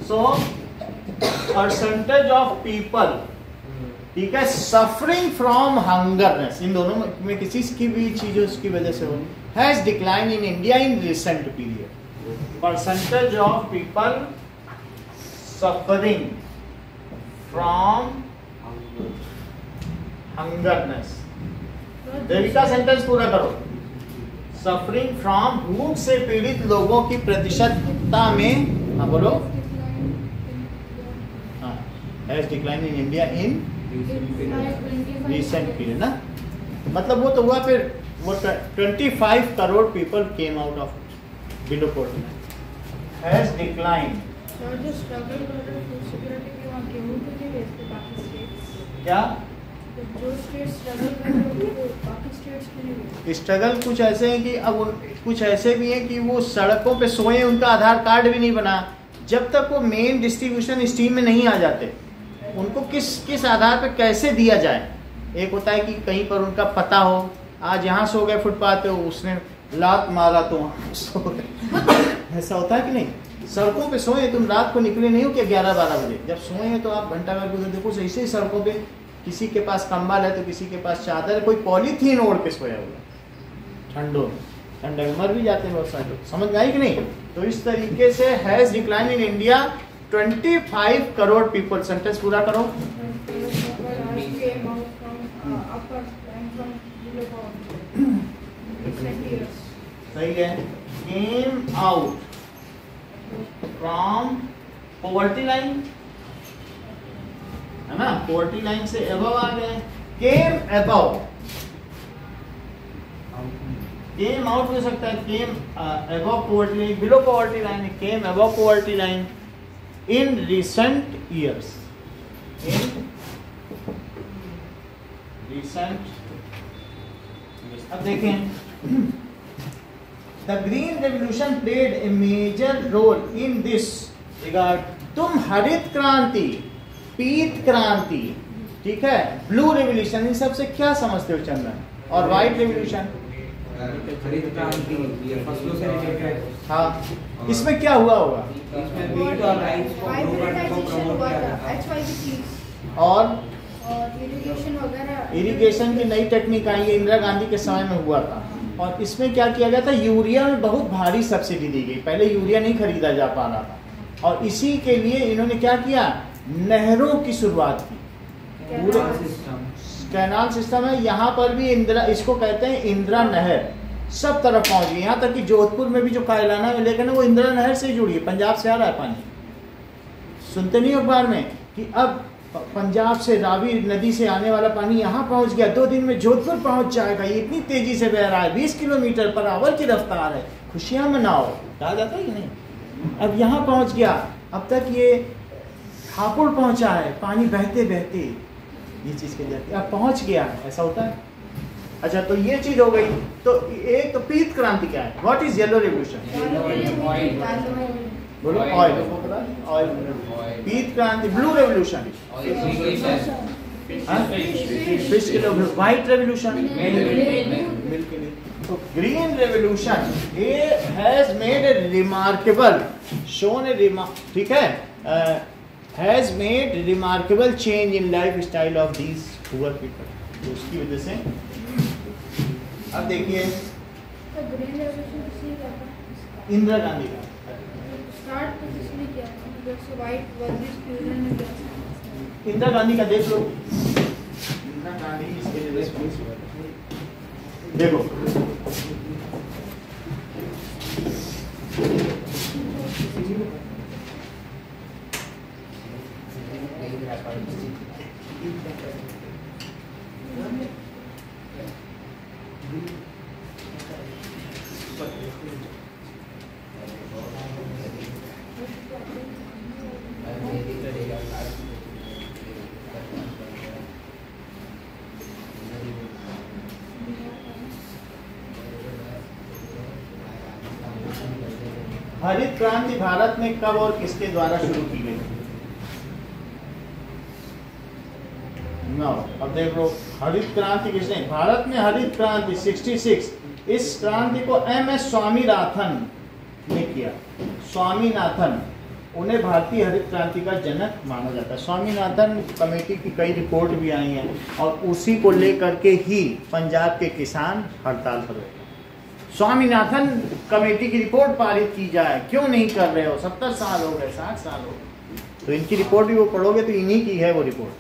so percentage of people, ठीक है, सफरिंग फ्रॉम हंगरनेस, इन दोनों में किसी की भी चीज उसकी वजह से हो, has decline in India in recent period. Percentage of people suffering from hungerness. Devika sentence पूरा करो। सफरिंग फ्रॉम भूख से पीड़ित लोगों की प्रतिशतता में, हाँ बोलो, हाँ, has decline in India in recent period ना। मतलब वो तो हुआ, फिर वो 25 crore people came out of below poverty line, has decline. क्या स्ट्रगल कुछ ऐसे हैं कि अब कुछ ऐसे भी हैं कि वो सड़कों पे सोए, उनका आधार कार्ड भी नहीं बना। जब तक वो मेन डिस्ट्रीब्यूशन स्कीम में नहीं आ जाते, उनको किस आधार पे कैसे दिया जाए? एक होता है कि कहीं पर उनका पता हो, आज यहाँ सो गए फुटपाथ पे, उसने लात मारा तो वहाँ सो गए। ऐसा होता है कि नहीं? सड़कों पे सोए, तुम रात को निकले नहीं हो क्या 11-12 बजे? जब सोए हैं तो आप घंटा भर गुजर देखो, ऐसे ही सड़कों पे किसी के पास कंबल है तो किसी के पास चादर है, कोई पॉलीथीन ओढ़ के सोया हुआ ठंडों में, ठंडे में मर भी जाते हैं बहुत सारे लोग। समझ में आई कि नहीं? तो इस तरीके से has decline in India 25 crore people. Sentence पूरा करो। सही है। Came out from poverty line, है ना, पॉवर्टी लाइन से अबव आ गए। केम अबव, केम आउट हो सकता है, came above poverty line, below poverty line, came above poverty line in recent years, in recent. अब देखें, the green revolution played a major role in this regard. तुम हरित क्रांति, पीत क्रांति, ठीक है, ब्लू रेवोल्यूशन, इन सब से क्या समझते हो चंदन? और व्हाइट रेवोल्यूशन, हरित क्रांति, ये फसलों से रिलेटेड। हाँ, इसमें क्या हुआ होगा? इसमें वीट और राइस को प्रमोट किया था। और इरिगेशन वगैरह, इरिगेशन की नई टेक्निक आई है, इंदिरा गांधी के समय में हुआ था। और इसमें क्या किया गया था? यूरिया में बहुत भारी सब्सिडी दी गई। पहले यूरिया नहीं खरीदा जा पा रहा था, और इसी के लिए इन्होंने क्या किया? नहरों की शुरुआत की। पूरे कैनाल सिस्टम है, यहाँ पर भी इंदिरा, इसको कहते हैं इंदिरा नहर, सब तरफ पहुंच गई। यहाँ तक कि जोधपुर में भी जो कायलाना में लेकर वो इंदिरा नहर से जुड़ी है, पंजाब से आ रहा है पानी। सुनते नहीं अखबार में कि अब पंजाब से रावी नदी से आने वाला पानी यहाँ पहुंच गया, 2 दिन में जोधपुर पहुंच जाएगा, ये इतनी तेजी से बह रहा है, 20 किलोमीटर पर आवर की रफ्तार है, खुशियां मनाओ, कहा जाता है कि नहीं? अब यहाँ पहुंच गया, अब तक ये हापुड़ पहुंचा है, पानी बहते बहते ये चीज कही जाती है। अब पहुंच गया, ऐसा होता है। अच्छा, तो ये चीज हो गई। तो एक तो पीत क्रांति क्या है? What is yellow revolution? बोलो ऑयल, ऑयल। पीत क्रांति, ब्लू रेवोल्यूशन, फिश के लिए, व्हाइट रेवोल्यूशन, मिल्क के लिए। तो ग्रीन रेवोल्यूशन ये has made a remarkable, shown a ठीक है, has made remarkable change in life style of these poor people. तो उसकी वजह से अब देखिए ग्रीन रेवोल्यूशन किसने किया था? इंदिरा गांधी का स्टार्ट तो किसने किया था? जैसे व्हाइट वर्सेस फ्यूजन में किया था। इंदिरा गांधी का देख लो। इंदिरा गांधी इसके लिए देखो, हरित क्रांति भारत में कब और किसके द्वारा शुरू की गई? अब देख लो, हरित क्रांति किसने? भारत में हरित क्रांति 66, इस क्रांति को MS स्वामीनाथन ने किया। स्वामीनाथन, उन्हें भारतीय हरित क्रांति का जनक माना जाता है। स्वामीनाथन कमेटी की कई रिपोर्ट भी आई हैं और उसी को लेकर के ही पंजाब के किसान हड़ताल पर गए। स्वामीनाथन कमेटी की रिपोर्ट पारित की जाए, क्यों नहीं कर रहे हो? 70 साल हो गए, 60 साल हो गए। तो इनकी रिपोर्ट भी वो पढ़ोगे तो इन्हीं की है वो report.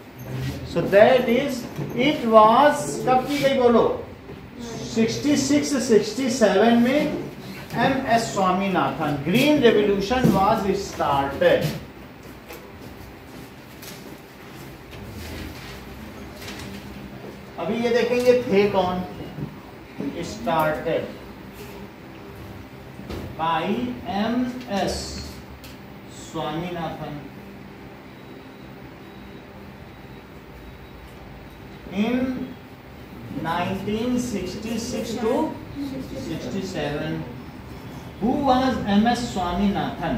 So that is, it was कब की गई बोलो? 66-67 में MS Swaminathan. Green revolution was started. अभी ये देखेंगे थे कौन? Started by MS Swaminathan in 1966 to 67. Who was MS Swaminathan?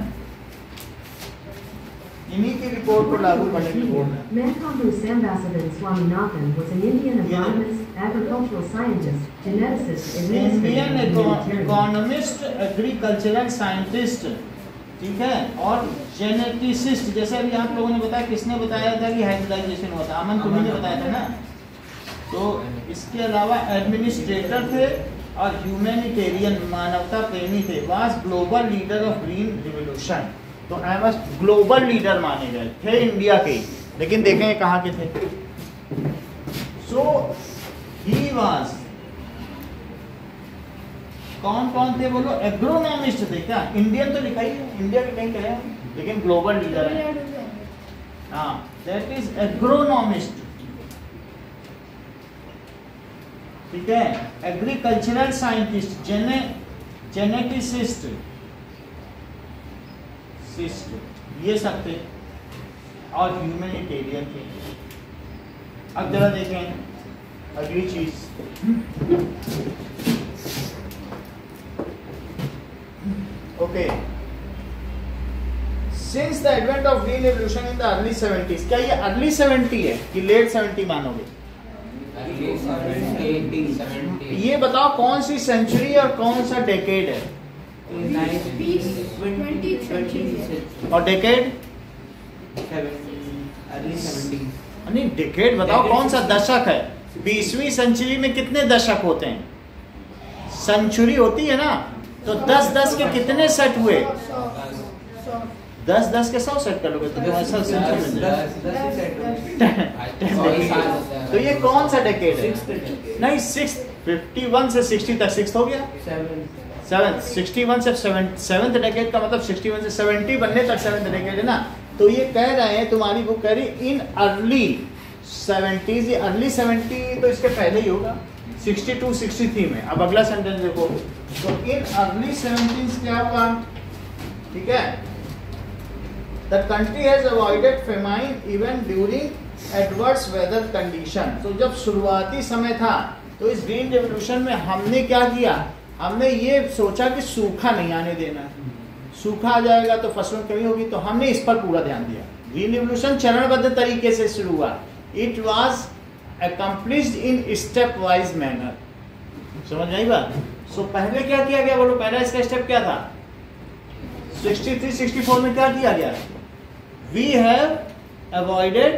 इन्हीं की रिपोर्ट को लागू करने की रिपोर्ट है। Mankombu Sambasivan Swaminathan was an Indian agronomist, agricultural scientist, geneticist, Indian administrator, economist, agricultural scientist, ठीक है, और जेनेटिसिस्ट। जैसे अभी आप लोगों ने बताया, किसने बताया था कि हाइब्रिडाइजेशन होता है? अमन, तुम्ही ने बताया था ना। तो इसके अलावा एडमिनिस्ट्रेटर थे और ह्यूमैनिटेरियन, मानवता प्रेमी थे। Was global leader of green revolution. तो एमएस ग्लोबल लीडर माने गए थे इंडिया के, लेकिन देखेंगे कहाँ के थे। सो ही वाज, कौन कौन थे बोलो? एग्रोनॉमिस्ट थे क्या? इंडियन तो लिखा ही है, इंडिया के कहीं करें, लेकिन ग्लोबल लीडर है। हाँ, दैट इज एग्रोनॉमिस्ट, ठीक है। एग्रीकल्चरल साइंटिस्ट, जेनेटिसिस्ट, ये सब थे, और ह्यूमैनिटेरियन थे। अब जरा देखें अगली चीज। Okay, since the advent of green revolution in the early 70s, क्या ये अर्ली 70 है कि लेट 70 मानोगे? ये बताओ कौन सी सेंचुरी और कौन सा डेकेड है? और डेकेड? नहीं, डेकेड बताओ कौन सा दशक है? 20वीं सेंचुरी में कितने दशक होते हैं? सेंचुरी होती है ना, तो 10-10 के कितने सेट हुए? 10-10 के 100 सेट करोगे तो ऐसा सेंचुरी में। तो ये कौन सा डेकेड है? नहीं, 51 से 60 तक। 6 हो गया, 61 से 7th डेकेड का मतलब 61 से 70 बनने तक 7th डेकेड है ना। तो ये कह रहे हैं, तुम्हारी बुक कह रही इन अर्ली 70s, ये अर्ली 70 तो इसके पहले ही होगा, 62-63 में। अब अगला सेंटेंस देखो, तो इन अर्ली 70s क्या हुआ? ठीक है, the country has avoided famine even during adverse weather condition. तो जब शुरुआती समय था तो इस ग्रीन रेवोल्यूशन में हमने क्या किया, हमने ये सोचा कि सूखा नहीं आने देना है, सूखा आ जाएगा तो फसलों की कमी होगी, तो हमने इस पर पूरा ध्यान दिया। ग्रीन रेवोल्यूशन चरणबद्ध तरीके से शुरू हुआ। It was accomplished in step wise manner। समझ आई बात? सो पहले क्या किया गया बोलो, पहला इसका स्टेप क्या था? 63-64 में क्या किया गया? We have avoided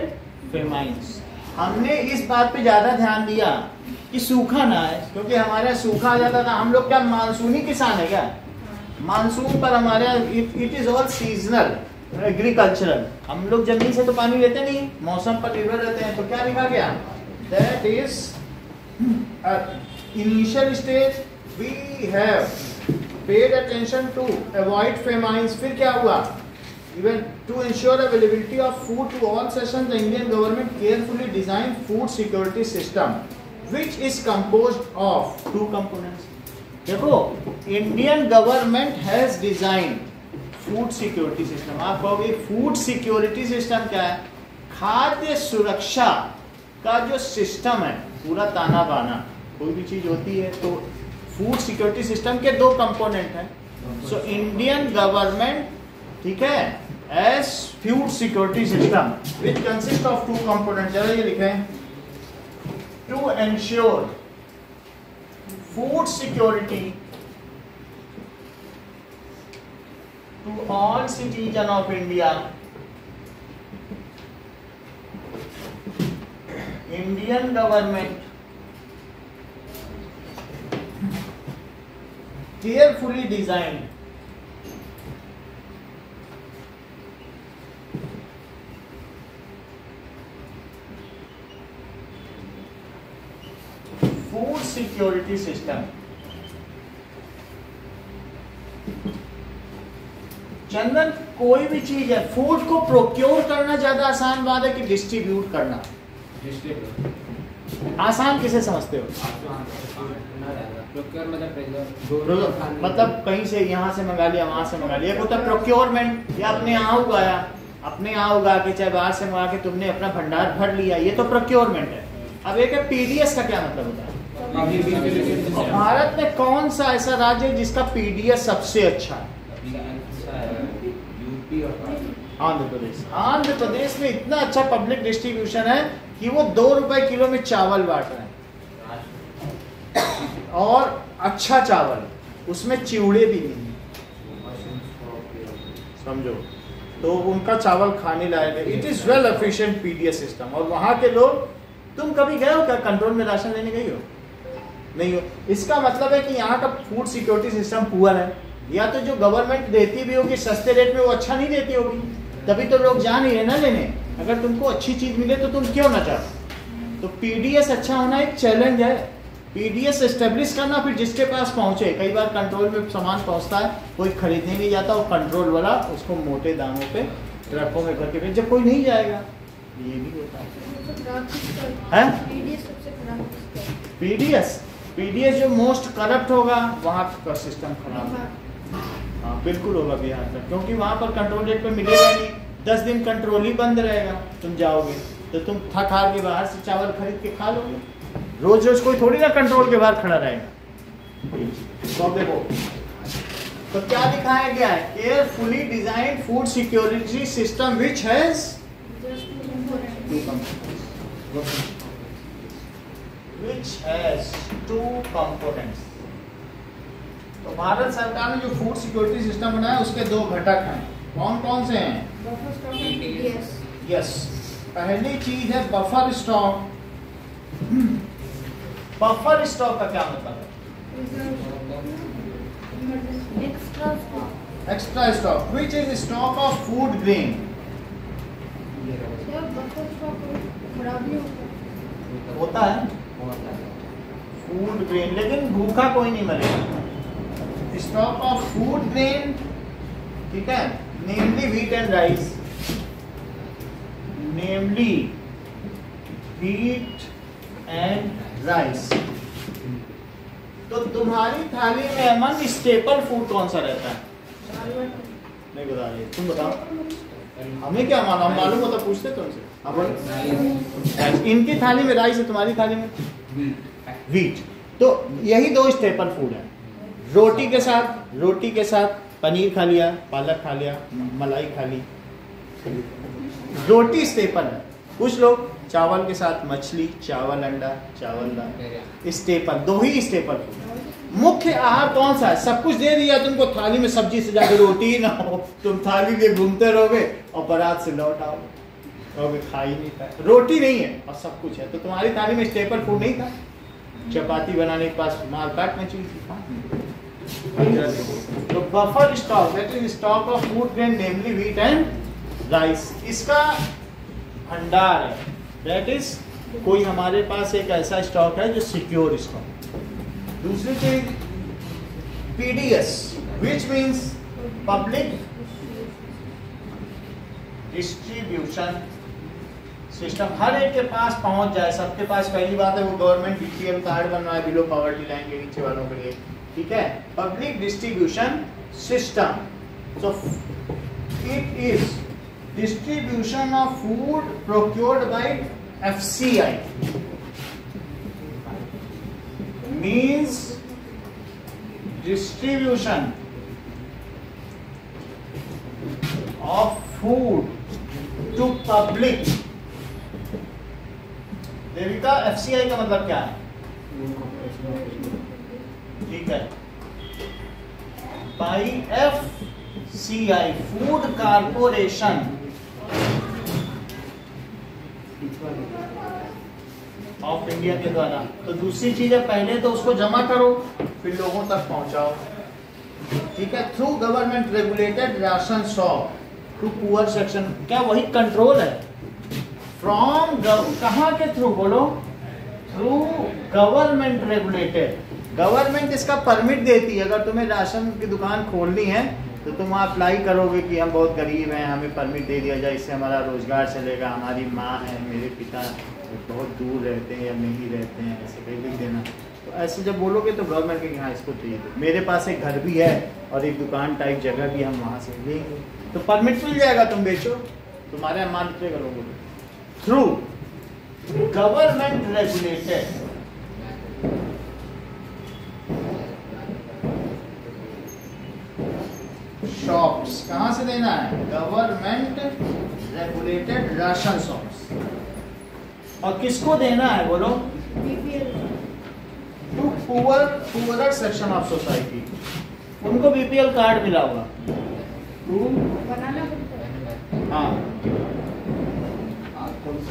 famines। हमने इस बात पे ज्यादा ध्यान दिया कि सूखा ना आए, क्योंकि हमारे सूखा आ जाता था। हम लोग क्या मानसूनी किसान है क्या? मानसून पर हमारे it is all seasonal agricultural. हम लोग जमीन से तो पानी लेते नहीं, मौसम पर निर्भर रहते हैं। तो क्या लिखा गया? That is initial stage we have paid attention to avoid famines। फिर क्या हुआ? Even to ensure availability of food to all sessions, the Indian government carefully designed food security system, which is composed of two components। देखो, Indian government has designed food security system। आप कहोगे food security system क्या है? खाद्य सुरक्षा का जो system है, पूरा ताना बाना, कोई भी चीज होती है तो फूड सिक्योरिटी सिस्टम के दो कंपोनेंट हैं। सो इंडियन गवर्नमेंट, ठीक है, as food security system which consist of two component. चलो ये लिखें, to ensure food security to all citizen of India. Indian government carefully designed food security system। Chandan, कोई भी चीज है, फूड को प्रोक्योर करना ज्यादा आसान बात है कि डिस्ट्रीब्यूट करना? आसान किसे समझते हो? मतलब कहीं से, यहाँ से मंगा लिया, वहां से मंगा लिया। एक होता है प्रोक्योरमेंट, या अपने यहाँ उगाया, अपने यहाँ उगा के, चाहे बाहर से मंगा के तुमने अपना भंडार भर लिया, ये तो प्रोक्योरमेंट है। अब एक है पीडीएस का क्या मतलब होता है? भारत में कौन सा ऐसा राज्य है जिसका पीडीएस सबसे अच्छा है? आंध्र प्रदेश। आंध्र प्रदेश में इतना अच्छा पब्लिक डिस्ट्रीब्यूशन है कि वो 2 रुपए किलो में चावल बांट रहे हैं, और अच्छा चावल, उसमें चिवड़े भी नहीं, समझो, तो उनका चावल खाने लायक है। It is well efficient PDS system. और वहां के लोग, तुम कभी गए हो क्या कंट्रोल में राशन लेने गई हो? नहीं हो। इसका मतलब है कि यहाँ का फूड सिक्योरिटी सिस्टम पुअर है, या तो जो गवर्नमेंट देती भी होगी सस्ते रेट में वो अच्छा नहीं देती होगी, तभी तो लोग जा नहीं रहे ना लेने। अगर तुमको अच्छी चीज मिले तो तुम क्यों ना चाहो? तो पीडीएस अच्छा होना एक चैलेंज है। पीडीएस एस्टेब्लिश करना, फिर जिसके पास पहुंचे। कई बार कंट्रोल में सामान पहुंचता है, कोई खरीदने नहीं जाता, वो कंट्रोल वाला उसको मोटे दामों पे ट्रकों में भर के भेज, जब कोई नहीं जाएगा, ये भी होता है। पीडीएस जो मोस्ट करप्ट होगा, वहाँ का सिस्टम खराब है। हाँ बिल्कुल होगा बिहार का, क्योंकि वहाँ पर कंट्रोल रेट पे मिलेगा नहीं। 10 दिन कंट्रोल ही बंद रहेगा, तुम जाओगे तो तुम थक हार के बाहर से चावल खरीद के खा लोगे। रोज रोज कोई थोड़ी ना कंट्रोल के बाहर खड़ा रहेगा। तो देखो, तो क्या दिखाया गया है? Carefully designed food security system which has two components. तो भारत सरकार ने जो फूड सिक्योरिटी सिस्टम बनाया उसके 2 घटक हैं। कौन कौन से हैं? यस, पहली चीज है बफर स्टॉक। बफर स्टॉक का क्या मतलब है? Extra stock which is stock of food grain. होता है फूड ग्रेन, लेकिन भूखा कोई नहीं मरेगा। स्टॉक ऑफ फूड ग्रेन, ठीक है, namely wheat and rice, namely wheat and rice. तो तुम्हारी थाली में अमन स्टेपल फूड कौन सा रहता है? नहीं बता रही, तुम बताओ। हमें क्या मालूम, मालूम होता पूछते तुमसे। अब बोलो, इनकी थाली में राइस है, तुम्हारी थाली में व्हीट। तो यही दो स्टेपल फूड है। रोटी के साथ पनीर खा लिया, पालक खा लिया, मलाई खा ली, रोटी स्टेपल है। कुछ लोग चावल के साथ मछली, चावल अंडा, चावल दाल, स्टेपल, दो ही स्टेपल फूड। मुख्य आहार कौन सा है? सब कुछ दे दिया तुमको, थाली में सब्जी से जाकर रोटी ही ना हो, तुम थाली के घूमते रहोगे और बारात से लौट आओगे, कहोगे खा ही नहीं पाए। रोटी नहीं है और सब कुछ है, तो तुम्हारी थाली में स्टेपल फूड नहीं था। चपाती बनाने के पास माल काटना चाहिए। तो buffer stock, that is stock of food grain namely wheat and rice, इसका भंडार है। दैट इज कोई हमारे पास एक ऐसा स्टॉक है जो सिक्योर स्टॉक। दूसरी चीज PDS, which means public distribution system, हर एक के पास पहुंच जाए, सबके पास। पहली बात है वो गवर्नमेंट बीपीएल कार्ड बनवाए बिलो पॉवर्टी लाइन के नीचे वालों के लिए, ठीक है। Public distribution system, so it is distribution of food procured by FCI, means distribution of food to public। Devika, FCI का मतलब क्या है? ठीक है, by FCI, food corporation of India के द्वारा। तो दूसरी चीज है, पहले तो उसको जमा करो, फिर लोगों तक पहुंचाओ, ठीक है। Through government regulated ration shop to poor section, क्या वही कंट्रोल है? फ्रॉम कहाँ के थ्रू बोलो? Through government regulated. गवर्नमेंट इसका परमिट देती है। अगर तुम्हें राशन की दुकान खोलनी है तो तुम अप्लाई करोगे कि हम बहुत गरीब हैं, हमें परमिट दे दिया जाए, इससे हमारा रोजगार चलेगा, हमारी माँ है, मेरे पिता बहुत दूर रहते हैं या नहीं रहते हैं, ऐसे कहीं लिख देना। तो ऐसे जब बोलोगे तो गवर्नमेंट के यहाँ इसको चाहिए, मेरे पास एक घर भी है और एक दुकान टाइप जगह भी, हम वहाँ से लेंगे तो परमिट मिल जाएगा, तुम बेचो, तुम्हारे मान पे करोगे। थ्रू गवर्नमेंट रेगुलेटेड शॉप्स, कहां से देना है? Government regulated ration shops. और किसको देना है बोलो? To poor section of society, उनको बीपीएल कार्ड मिला होगा। बनाना पड़ता है।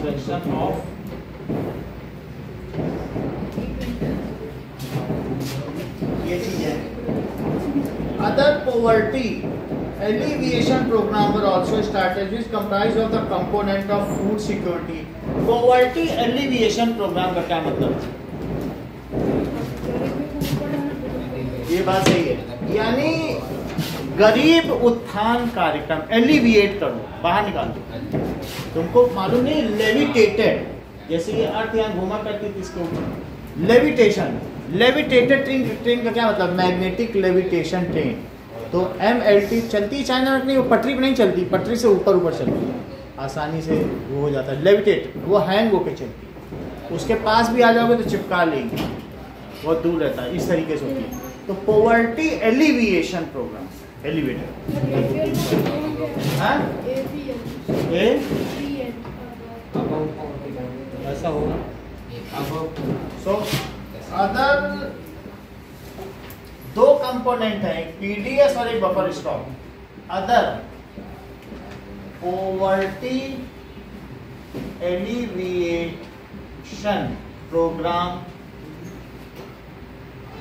सेक्शन ऑफ ये चीज है। Other poverty alleviation program were also started, which comprised of the component of food security. Poverty alleviation program का क्या मतलब? ये बात सही है, यानी गरीब उत्थान कार्यक्रम, एलिविएट करो, बाहर निकाल दो। तुमको मालूम नहीं, लेविटेटेड, जैसे ये अर्थ यहाँ घूमा करती थी इसके ऊपर, लेविटेशन, लेविटेटेड ट्रेन का क्या मतलब? Magnetic levitation train. तो MLT चलती चाइना में नहीं, वो पटरी पे नहीं चलती, पटरी से ऊपर चलती है, आसानी से वो हो जाता है। लेविटेट, वो हैंग होकर चलती है, उसके पास भी आ जाओगे तो चिपका लेंगे, बहुत दूर रहता है, इस तरीके से होती है। तो पोवर्टी एलिविएशन प्रोग्राम, एलिवेटर, ऐसा होगा। सो अदर दो कंपोनेंट है, पीडीएस और एक buffer stock. Other poverty alleviation programme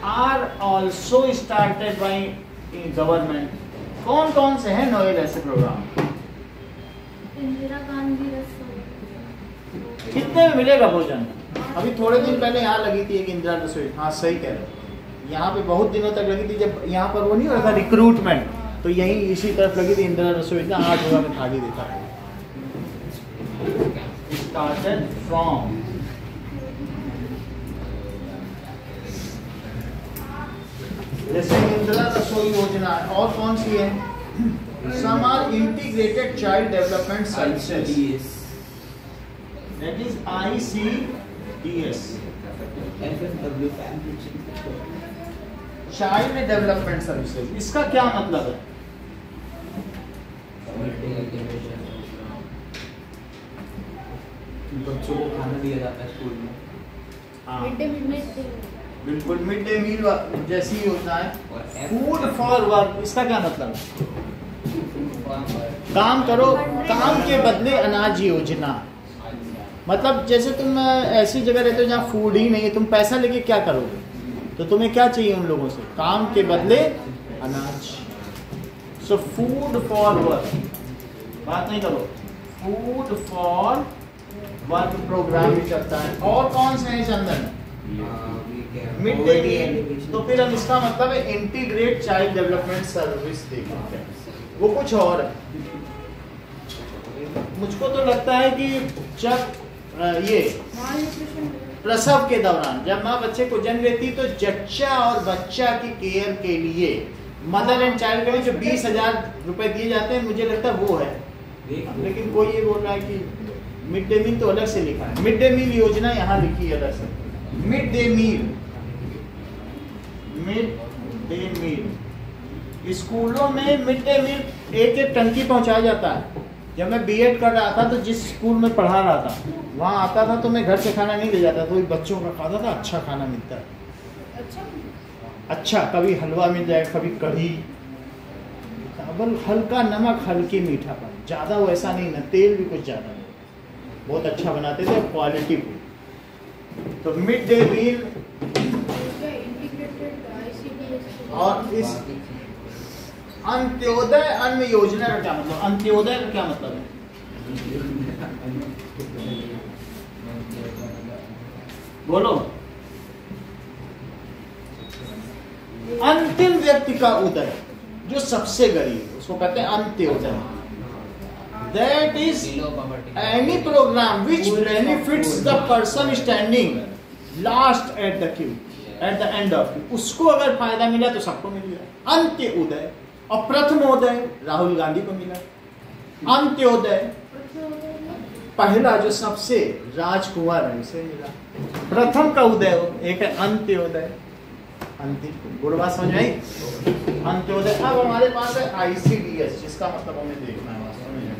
are also started by government. कौन कौन से हैं नोएल ऐसे प्रोग्राम? इंदिरा गांधी रसोई। कितने में मिलेगा भोजन? अभी थोड़े दिन पहले यहाँ लगी थी एक इंदिरा रसोई। हाँ सही कह रहे हो, यहाँ पे बहुत दिनों तक लगी थी, जब यहाँ पर वो नहीं हो रहा था रिक्रूटमेंट, तो यहीं इसी तरफ लगी थी इंदिरा रसोई ना, 8 होगा में थाली देता है। स्टार्टेड फ्रॉम जैसे इंदिरा रसोई योजना, और कौन सी है? Some are integrated child development services. That is ICDS. FMW child development services. इसका क्या मतलब है? बच्चों को खाना दिया जाता है स्कूल में। हाँ मिड डे मील बिल्कुल, मिड डे मील जैसी ही होता है। फूड फॉर वर्क, इसका क्या मतलब है? काम करो, काम के बदले अनाज योजना। मतलब जैसे तुम ऐसी जगह रहते हो जहाँ फूड ही नहीं है, तुम पैसा लेके क्या करोगे? तो तुम्हें क्या चाहिए उन लोगों से? काम के बदले अनाज। सो फूड फॉर वर्क, बात नहीं करो, फूड फॉर वर्क प्रोग्राम भी चलता है। और कौन से हैं इस अंदर? Mid day meal. तो फिर हम इसका मतलब है इंटीग्रेट चाइल्ड डेवलपमेंट सर्विस देखते हैं, वो कुछ और है। मुझको तो लगता है कि जब ये प्रसव के दौरान जब माँ बच्चे को जन्म लेती तो जच्चा और बच्चा की केयर के लिए मदर एंड चाइल्ड के लिए जो 20,000 रुपए दिए जाते हैं, मुझे लगता है वो है। लेकिन कोई ये बोल रहा है कि मिड डे मील तो अलग से लिखा है। मिड डे मील योजना यहाँ लिखी है अलग से। Mid day meal, mid day meal स्कूलों में मिड डे मील एक एक टंकी पहुंचाया जाता है। जब मैं बीएड कर रहा था तो जिस स्कूल में पढ़ा रहा था वहाँ आता था तो मैं घर से खाना नहीं ले जाता था, बच्चों का खाता था। अच्छा खाना मिलता है, अच्छा कभी हलवा मिल जाए, कभी कढ़ी, बल हल्का नमक, हल्की मीठापन, ज़्यादा वैसा नहीं ना, तेल भी कुछ ज़्यादा नहीं, बहुत अच्छा बनाते थे, क्वालिटी फूड। तो मिड डे मील और इस अंत्योदय अन्न योजना का क्या मतलब? अंत्योदय का क्या मतलब है? बोलो। अंतिम व्यक्ति का उदय, जो सबसे गरीब, उसको कहते हैं Antyodaya. That is any program which benefits the person standing last at the queue, at the end of queue, उसको अगर फायदा मिला तो सबको मिल गया। अंत्योदय। और प्रथमोदय राहुल गांधी को मिला। अंत्योदय पहला जो सबसे राजकुमार है उसे मिला। प्रथम का उदय एक है अंत्योदय, अंतिम। गुड़वा समझ आई? अंत्योदय। अब हमारे पास है ICDS, जिसका मतलब हमें देखना है वास्तव में।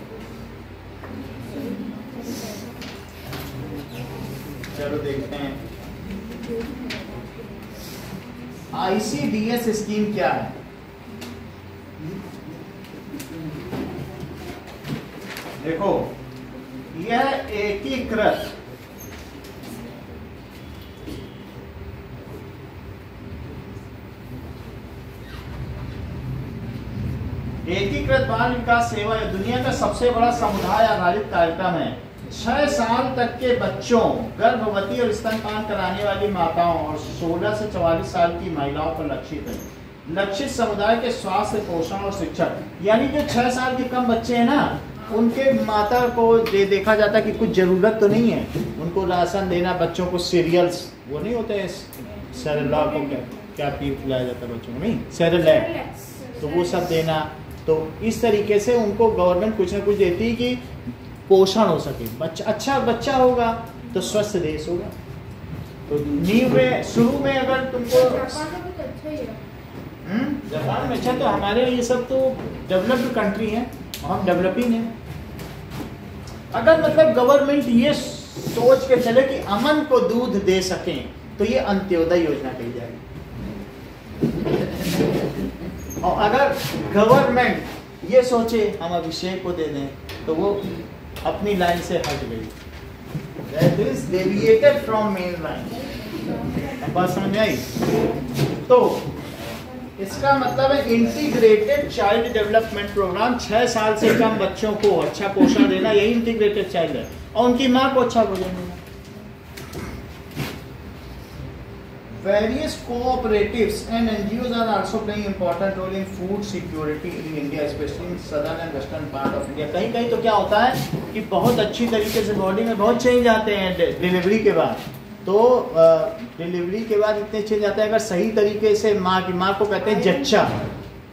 चलो देखते हैं ICDS स्कीम क्या है। देखो, यह एकीकृत बाल विकास सेवा दुनिया का सबसे बड़ा समुदाय आधारित कार्यक्रम है। 6 साल तक के बच्चों, गर्भवती और स्तनपान कराने वाली माताओं और 16 से 44 साल की महिलाओं पर लक्षित है। लक्षित समुदाय के स्वास्थ्य, पोषण और शिक्षा, यानी जो 6 साल के कम बच्चे हैं ना, उनके माता को देखा जाता है कि कुछ जरूरत तो नहीं है, उनको राशन देना, बच्चों को सीरियल्स, वो नहीं होते हैं सेरेलैक को क्या पिलाया जाता है बच्चों को, नहीं सेरेलैक, तो वो सब देना। तो इस तरीके से उनको गवर्नमेंट कुछ ना कुछ देती है कि पोषण हो सके। बच्चा अच्छा बच्चा होगा तो स्वस्थ देश होगा। तो नींव में शुरू में अगर तुमको जापान में अच्छा, तो हमारे ये सब तो डेवलप्ड कंट्री है, हम डेवलपिंग है। अगर मतलब गवर्नमेंट ये सोच के चले कि अमन को दूध दे सकें तो ये अंत्योदय योजना कही जाएगी। और अगर गवर्नमेंट ये सोचे हम अभिषेक को दे दें तो वो अपनी लाइन से हट गई, that is deviated from main line. बात समझ आई? तो इसका मतलब है इंटीग्रेटेड चाइल्ड डेवलपमेंट प्रोग्राम। 6 साल से कम बच्चों को अच्छा पोषण देना, यही इंटीग्रेटेड चाइल्ड है, और उनकी माँ को अच्छा भोजन देना। Various cooperatives and NGOs are also playing important role in food security in India, especially in southern and western part of India. कहीं कहीं तो क्या होता है कि बहुत अच्छी तरीके से बॉडी में बहुत चेंज आते हैं डिलीवरी के बाद। तो डिलीवरी के बाद इतने चेंज आते हैं, अगर सही तरीके से माँ को कहते हैं जच्चा,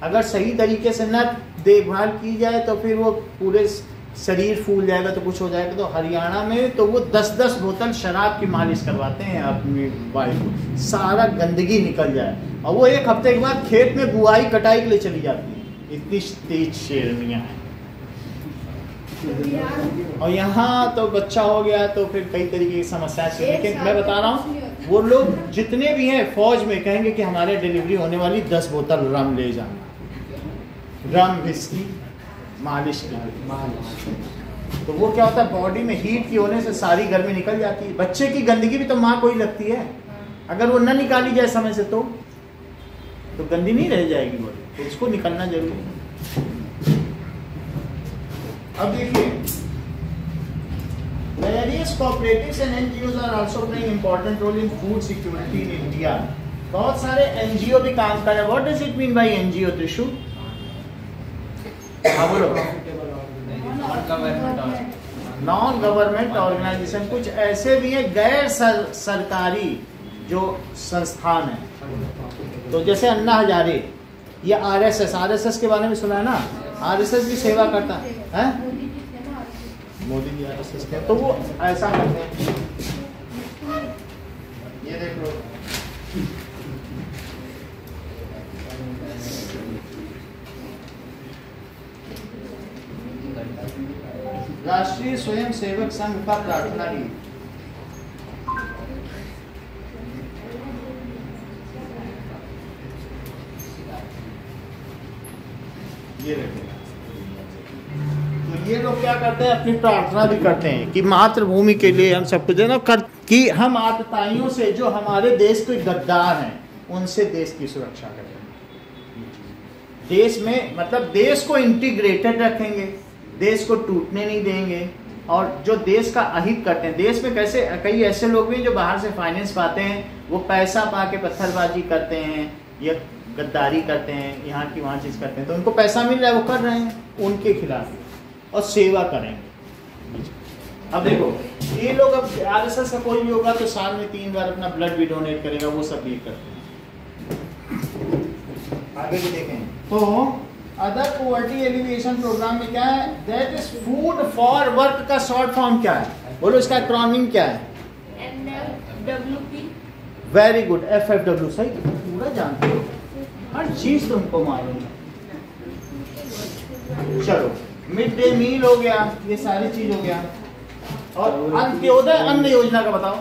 अगर सही तरीके से न देखभाल की जाए तो फिर वो पूरे शरीर फूल जाएगा तो कुछ हो जाएगा। तो हरियाणा में तो वो 10-10 बोतल शराब की मालिश करवाते हैं अपनी वाइफ को, सारा गंदगी निकल जाए। और वो 1 हफ्ते के बाद खेत में बुआई कटाई के लिए चली जाती है, इतनी तेज शेरनियाँ हैं। और यहाँ तो बच्चा हो गया तो फिर कई तरीके की समस्याएं। लेकिन मैं बता रहा हूँ वो लोग जितने भी हैं फौज में कहेंगे कि हमारे डिलीवरी होने वाली 10 बोतल रम ले जाना, रम विस्की मालिश के लिए। तो वो क्या होता है, बॉडी में हीट की होने से सारी गर्मी निकल जाती है। बच्चे की गंदगी भी तो माँ को ही लगती है, अगर वो न निकाली जाए समय से तो गंदी नहीं रह जाएगी बॉडी, तो उसको निकलना जरूरी है। अब देखिए, various cooperatives and NGOs are also playing important role in food security in India. बहुत सारे NGO भी काम कर रहे हैं। What does it mean by NGO, Trishu? हाँ बोलो। नॉन गवर्नमेंट ऑर्गेनाइजेशन, कुछ ऐसे भी हैं गैर सरकारी जो संस्थान है। तो जैसे अन्ना हजारे, ये RSS के बारे में सुना है ना, RSS भी सेवा करता है, मोदी जी RSS के, तो वो ऐसा करते हैं। ये देख लो, राष्ट्रीय स्वयं सेवक संघ का प्रार्थना गीत। ये देखो, तो ये लोग क्या करते हैं, अपनी प्रार्थना भी करते हैं कि मातृभूमि के लिए हम सब कुछ है ना कि हम आतताइयों से, जो हमारे देश के गद्दार हैं, उनसे देश की सुरक्षा करें। देश में मतलब देश को इंटीग्रेटेड रखेंगे, देश को टूटने नहीं देंगे, और जो देश का अहित करते हैं। देश में कैसे कई ऐसे लोग भी जो बाहर से फाइनेंस पाते हैं, वो पैसा पा के पत्थरबाजी करते हैं या गद्दारी करते हैं, यहाँ की वहाँ चीज करते हैं, तो उनको पैसा मिल रहा है, वो कर रहे हैं, उनके खिलाफ और सेवा करेंगे। अब देखो, ये लोग अब RSS का कोई भी होगा तो साल में 3 बार अपना ब्लड भी डोनेट करेगा, वो सब भी करते हैं। आगे भी देखें तो अदर पॉवर्टी एलिविएशन प्रोग्राम में क्या है, that is food for work का शॉर्ट फॉर्म क्या है, बोलो इसका एक्रोनिम क्या है? NFWP। वेरी गुड, FFW, सही, पूरा जानते हो, हर चीज तुमको मालूम है। चलो, मिड डे मील हो गया, ये सारी चीज हो गया। और अंत्योदय अन्न योजना का बताओ।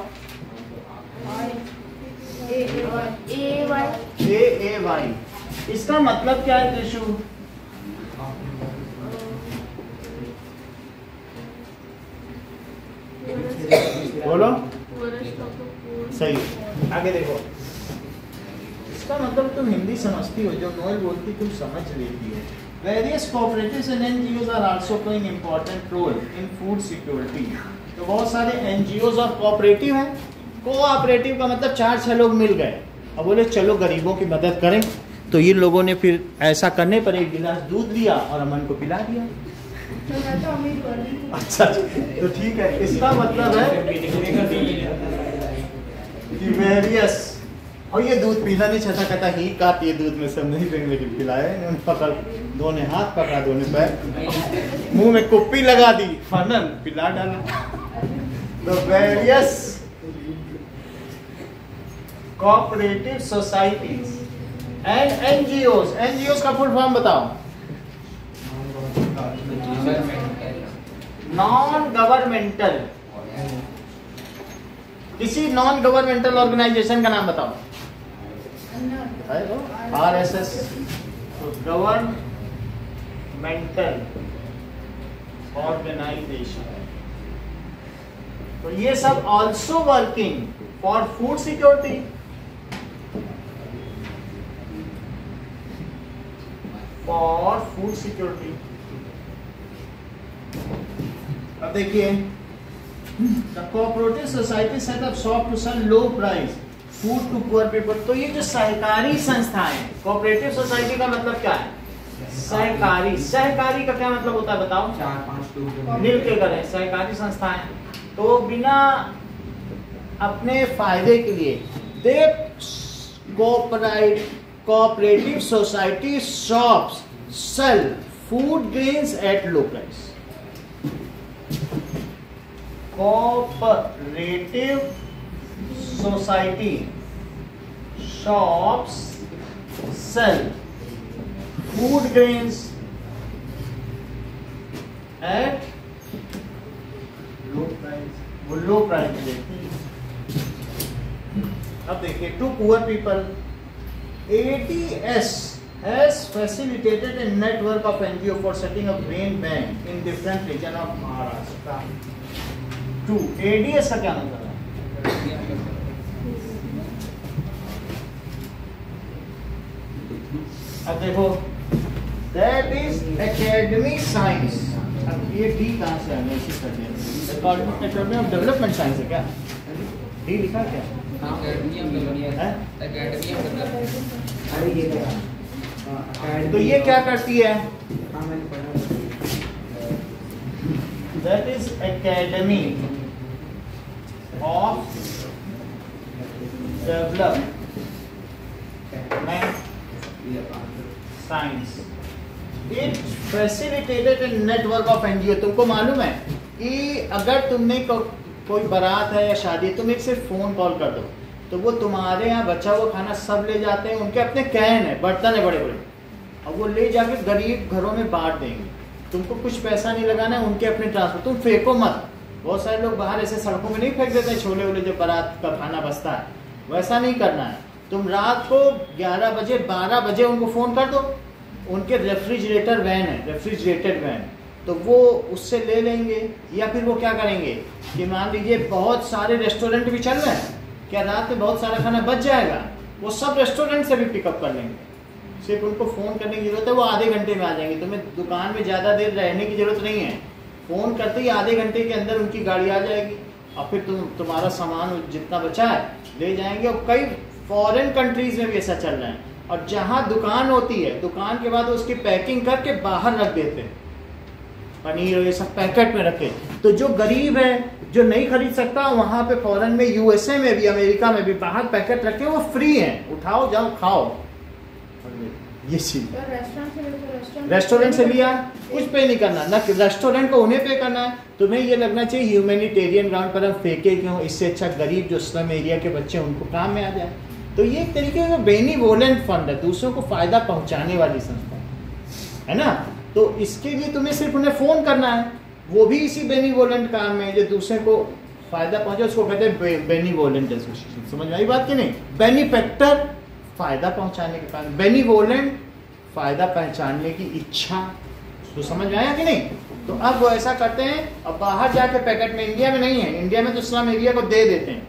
AAY, इसका मतलब क्या है त्रिशु? बोलो, सही। आगे देखो, इसका मतलब तुम हिंदी समझती हो, जो नोएल बोलती तुम समझ लेती हो। Various cooperatives and NGOs are also playing important role in food security. तो बहुत सारे NGOs और कोऑपरेटिव हैं। कोऑपरेटिव का मतलब 4-6 लोग मिल गए और बोले चलो गरीबों की मदद करें, तो ये लोगों ने फिर ऐसा करने पर 1 गिलास दूध लिया और अमन को पिला दिया। अच्छा, तो ठीक है, इसका मतलब है कि वेरियस, और ये दूध पीना नहीं चाहता, कहता ही काट ये दूध में सब नहीं मेरी पिलाए, पकड़, दोनों हाथ पकड़ा, दोनों पैर, मुंह में कुप्पी लगा दी, फनन पिला डाला। तो various cooperative societies and NGOs का फुल फॉर्म बताओ। नॉन गवर्नमेंटल, किसी नॉन गवर्नमेंटल ऑर्गेनाइजेशन का नाम बताओ। RSS, गवर्नमेंटल ऑर्गेनाइजेशन, तो ये सब also working for food security. For food security. अब देखिए, the cooperative society set up shop to sell low price food to poor people. तो ये जो सहकारी संस्थाएं, कोऑपरेटिव सोसाइटी का मतलब क्या है? सहकारी। सहकारी का क्या मतलब होता है बताओ? 4-5 लोग मिल के करें, सहकारी संस्थाएं। तो बिना अपने फायदे के लिए दे cooperate cooperative society shops sell food grains at low price. Cooperative society shops sell food grains at low price. वो लो प्राइस देती है. अब देखिए, to poor people, ADS has facilitated a network of NGO for setting up grain bank in different region of Maharashtra. To ADS का क्या मतलब है? अब देखो, that is academic science. अब ये डी कहाँ से आया? इसी कर दिया. Academy of Development Science है क्या? डी लिखा क्या? अरे ये क्या? तो ये क्या करती है? हाँ मैंने पढ़ा. That is Academy of Development Science. It facilitated a network of NGO. तुमको मालूम है कि अगर तुमने कोई बारात है या शादी, तुम एक सिर्फ फोन कॉल कर दो तो वो तुम्हारे यहाँ बचा हुआ खाना सब ले जाते हैं. उनके अपने कैन है, बर्तन है बड़े बड़े, और वो ले जाके गरीब घरों में बांट देंगे. तुमको कुछ पैसा नहीं लगाना है, उनके अपने ट्रांसपोर्ट. तुम फेंको मत. बहुत सारे लोग बाहर ऐसे सड़कों में नहीं फेंक देते छोले वोले जब बारात का खाना बचता है. वैसा नहीं करना है. तुम रात को 11 बजे 12 बजे उनको फोन कर दो. उनके रेफ्रिजरेटर वैन है, रेफ्रिजरेटेड वैन, तो वो उससे ले लेंगे. या फिर वो क्या करेंगे कि मान लीजिए बहुत सारे रेस्टोरेंट भी चल रहे हैं, क्या रात में बहुत सारा खाना बच जाएगा, वो सब रेस्टोरेंट से भी पिकअप कर लेंगे. सिर्फ उनको फ़ोन करने की जरूरत है, वो आधे घंटे में आ जाएंगे. तुम्हें दुकान में ज़्यादा देर रहने की जरूरत नहीं है. फ़ोन करते ही आधे घंटे के अंदर उनकी गाड़ी आ जाएगी और फिर तुम्हारा सामान जितना बचा है ले जाएंगे. और कई फॉरेन कंट्रीज में भी ऐसा चल रहा है. और जहाँ दुकान होती है, दुकान के बाद उसकी पैकिंग करके बाहर रख देते हैं. पनीर ये सब पैकेट में रखे. तो जो गरीब है, जो नहीं खरीद सकता, वहाँ पे फॉरेन में, USA में भी, अमेरिका में भी बाहर पैकेट रखे, वो फ्री है. उठाओ, जाओ, खाओ. ये चीज रेस्टोरेंट से लिया, कुछ पे नहीं करना ना. रेस्टोरेंट को उन्हें पे करना है. तुम्हें ये लगना चाहिए ह्यूमैनिटेरियन ग्राउंड पर हम फेंके क्यों, इससे अच्छा गरीब जो स्लम एरिया के बच्चे उनको काम में आ जाए. तो ये एक तरीके का बेनीवोलेंट फंड है, दूसरों को फायदा पहुंचाने वाली संस्था है ना. तो इसके लिए तुम्हें सिर्फ उन्हें फोन करना है. वो भी इसी बेनीवोलेंट काम में जो दूसरे को फायदा पहुंचे, उसको कहते हैं बेनीवोलेंट एसोसिएशन. समझ में आई बात कि नहीं? बेनिफैक्टर फायदा पहुंचाने के कारण, बेनीवोलेंट फायदा पहुंचाने की इच्छा. तो समझ में आया कि नहीं? तो अब वो ऐसा करते हैं. अब बाहर जाके पैकेट में, इंडिया में नहीं है, इंडिया में तो स्लम एरिया को दे देते हैं.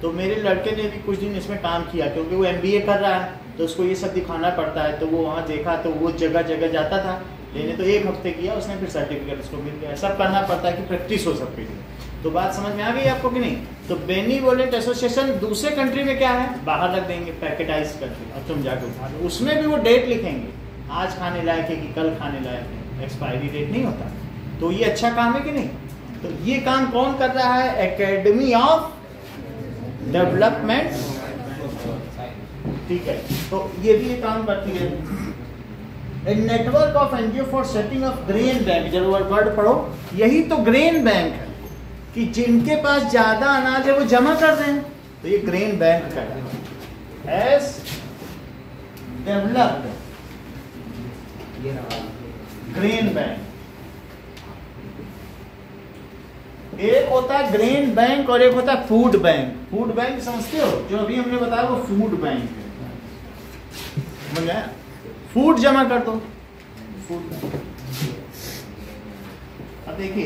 तो मेरे लड़के ने भी कुछ दिन इसमें काम किया, क्योंकि वो MBA कर रहा है तो उसको ये सब दिखाना पड़ता है. तो वो वहाँ देखा तो वो जगह जगह जाता था लेने. तो 1 हफ्ते किया उसने, फिर सर्टिफिकेट उसको मिल गया. सब करना पड़ता है कि प्रैक्टिस हो सबके लिए. तो बात समझ में आ गई आपको कि नहीं? तो बेनीवोलेंट एसोसिएशन दूसरे कंट्री में क्या है, बाहर रख देंगे पैकेटाइज करके, और तुम जाके उठा लो. उसमें भी वो डेट लिखेंगे, आज खाने लायक है कि कल खाने लायक है. एक्सपायरी डेट नहीं होता. तो ये अच्छा काम है कि नहीं? तो ये काम कौन कर रहा है? Academy of development. ठीक है, तो ये भी ये काम करती है. A network of NGO for setting of grain bank. जरूर वर्ड पढ़ो. यही तो ग्रेन बैंक है कि जिनके पास ज्यादा अनाज है वो जमा कर रहे हैं. तो ये ग्रेन बैंक का एस डेवलप्ड ग्रेन बैंक. एक होता है ग्रेन बैंक और एक होता है फूड बैंक. फूड बैंक समझते हो? जो अभी हमने बताया वो फूड बैंक है. समझ गया? फूड जमा कर दो. फूड. अब देखिए,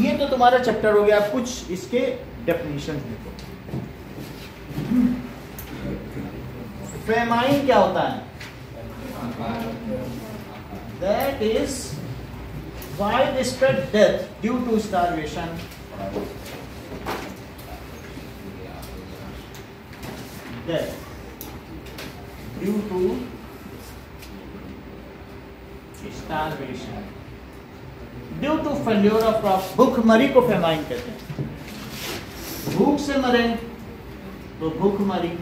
ये तो तुम्हारा चैप्टर हो गया. कुछ इसके डेफिनेशन देखो. फेमाइन क्या होता है? That is widespread death due to starvation. Death due to starvation. Due to failure of crops. भूखमरी को फेमाइन कहते हैं. भूख से मरे तो भूखमरी.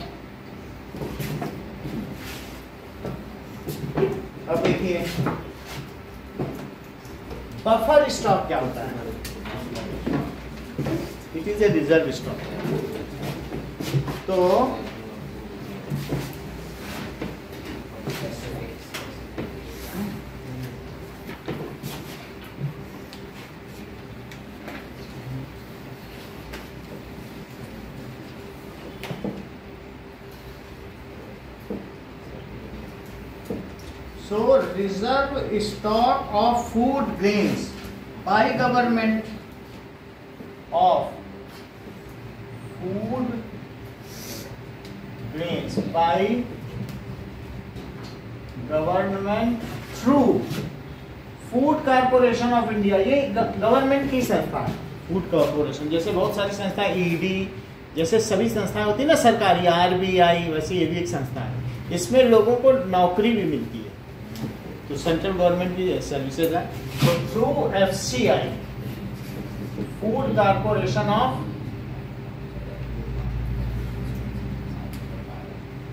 देखिए बफर स्टॉक क्या होता है। It is a reserve stock. तो reserve stock of food grains by government of food grains by government through food corporation of India. ये गवर्नमेंट की संस्था है फूड कॉर्पोरेशन। जैसे बहुत सारी संस्थाएं ईडी जैसे सभी संस्थाएं होती है ना सरकारी, आरबीआई, वैसे ये भी एक संस्था है। इसमें लोगों को नौकरी भी मिलती है। तो सेंट्रल गवर्नमेंट की सर्विसेज है। तो through FCI food corporation of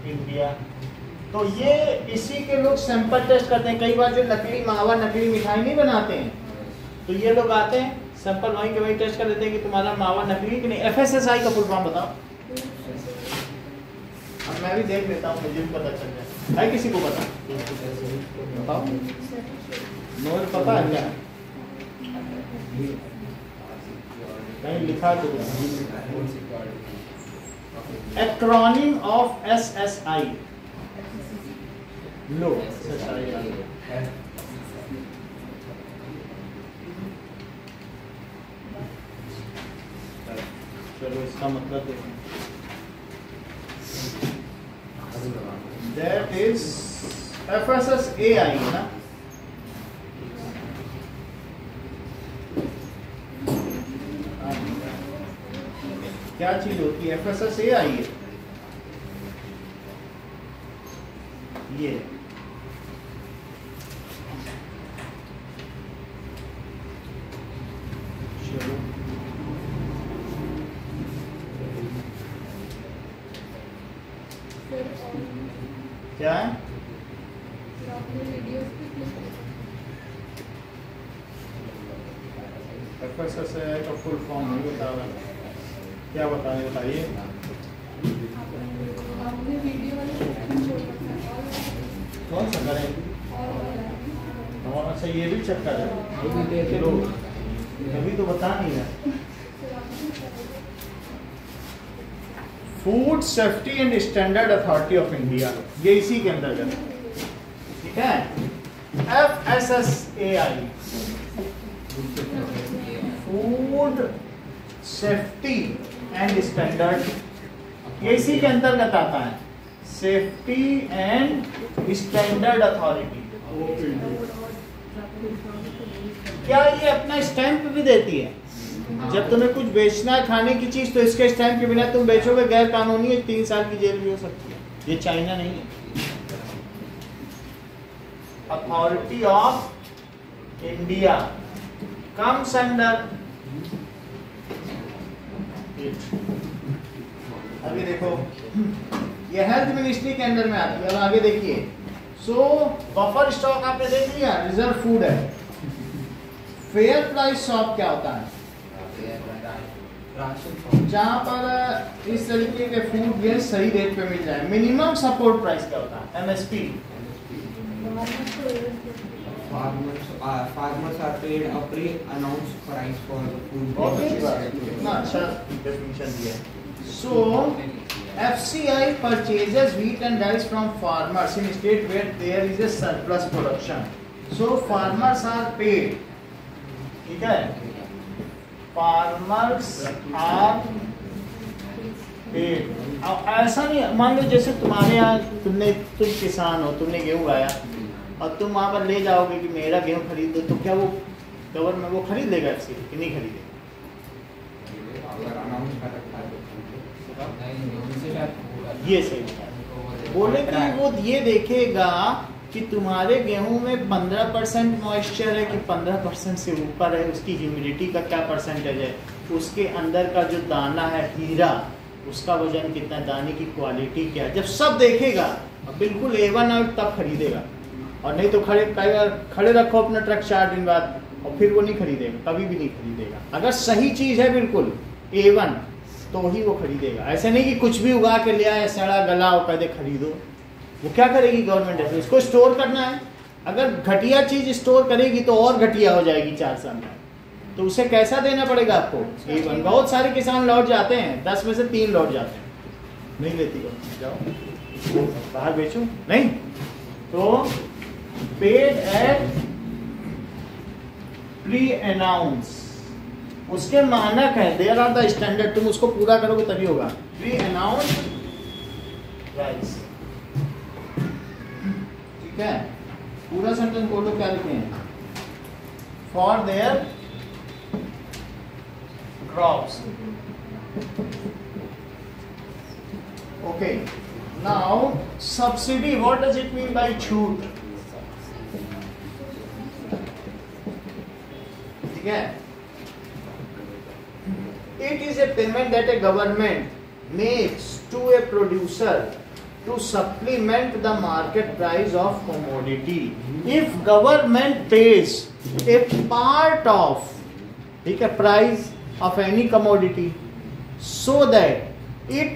India. तो ये इसी के लोग सैंपल टेस्ट करते हैं। कई बार जो नकली मावा, नकली मिठाई नहीं बनाते हैं, तो ये लोग आते हैं सैंपल वहीं के वहीं टेस्ट कर देते हैं कि तुम्हारा मावा नकली कि नहीं। एफएसएसआई का फुल फॉर्म बताओ। अब मैं भी देख लेता हूँ, मुझे भी पता चल जाए। है किसी को पता? बताओ। नोट पता है क्या? कहीं लिखा तो एक्रोनिम ऑफ एसएसआई। लो चलो इसका मतलब देखो। That is FSSAI है ना। क्या चीज होती है? FSSAI है ये। चलो क्या है? FSSAI का फुल फॉर्म नहीं बता रहा। क्या बताएं, बताइए। कौन सा करें? अच्छा ये भी चेक करें। अभी तो बता नहीं है। Food safety and standard authority of India, ये इसी के अंतर्गत, ठीक है। FSSAI food safety and standard, ये इसी के अंतर्गत आता है। Safety and standard authority. क्या ये अपना स्टैंप भी देती है? जब तुम्हें कुछ बेचना है खाने की चीज, तो इसके स्टैंप के बिना तुम बेचोगे, गैर कानूनी है, 3 साल की जेल भी हो सकती है। ये चाइना नहीं है। Authority of India comes under. अभी देखो ये हेल्थ मिनिस्ट्री के अंदर में आती है। अब आगे देखिए। सो बफर स्टॉक आपने देख लिया, रिजर्व फूड है। फेयर प्राइस शॉप क्या होता है? जहाँ पर इस तरीके के फूड ये सही रेट पे मिल जाए। मिनिमम सपोर्ट प्राइस क्या होता है? MSP। Farmers are paid a pre-announced price for food. बहुत अच्छी बात है, कितना अच्छा डेफिनेशन दिया है। So FCI purchases wheat and rice from farmers in state where there is a surplus production. So farmers are paid, ठीक है। Farmers are paid. अब ऐसा नहीं, मान लो जैसे तुम्हारे यहाँ तुम किसान हो, तुमने गेहूँ उगाया और तुम वहाँ पर ले जाओगे कि मेरा गेहूँ खरीद दो, तो क्या वो गवर्नमेंट वो खरीद लेगा इससे कि नहीं खरीदेगा? ये सही बोले कि वो ये देखेगा कि तुम्हारे गेहूं में 15% मॉइस्चर है कि 15% से ऊपर है, उसकी ह्यूमिडिटी का क्या परसेंटेज है, उसके अंदर का जो दाना है हीरा, उसका वजन कितना, दाने की क्वालिटी क्या है। जब सब देखेगा बिल्कुल A1 और तब खरीदेगा। और नहीं तो खड़े रखो अपना ट्रक 4 दिन बाद, और फिर वो नहीं खरीदेगा, कभी भी नहीं खरीदेगा। अगर सही चीज है बिल्कुल A1 तो ही वो खरीदेगा। ऐसे नहीं कि कुछ भी उगा के ले आए सड़ा गला और कह दे खरीदो, वो क्या करेगी गवर्नमेंट ऐसे? इसको स्टोर करना है, अगर घटिया चीज स्टोर करेगी तो और घटिया हो जाएगी 4 साल में, तो उसे कैसा देना पड़ेगा आपको? A1। बहुत सारे किसान लौट जाते हैं, 10 में से 3 लौट जाते हैं, नहीं लेती हो, जाओ बाहर बेचो नहीं। तो पेड एट प्री अनाउंस, उसके मानक है, देयर आर द स्टैंडर्ड, तुम उसको पूरा करोगे तभी होगा। प्री अनाउंस प्राइस, ठीक है। पूरा सेंटेंस बोलो क्या लिखे हैं? For their crops. Okay, now subsidy, what does it mean by छूट? ठीक है, it is a payment that a government makes to a producer to supplement the market price of commodity. If government pays a part of, ठीक है, price of any commodity so that it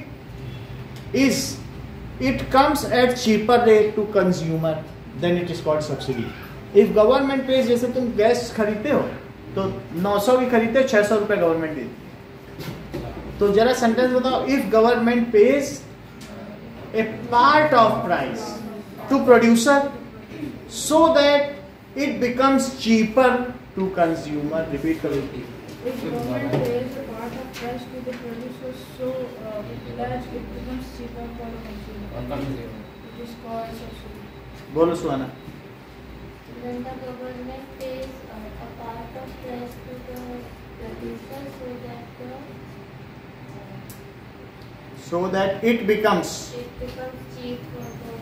comes at cheaper rate to consumer, then it is called subsidy. If government pays, जैसे तुम gas खरीदते हो तो 900 की खरीदते हो, 600 रुपए गवर्नमेंट देती। तो जरा सेंटेंस बताओ, if government pays a part of price to producer so that it becomes cheaper to consumer. Repeat करो। If government pays a part of price to the producer so that it becomes cheaper for the consumer, it is called subsidy. बोलो सुहाना। When the government pays a part of price to the producer so that it becomes cheap for the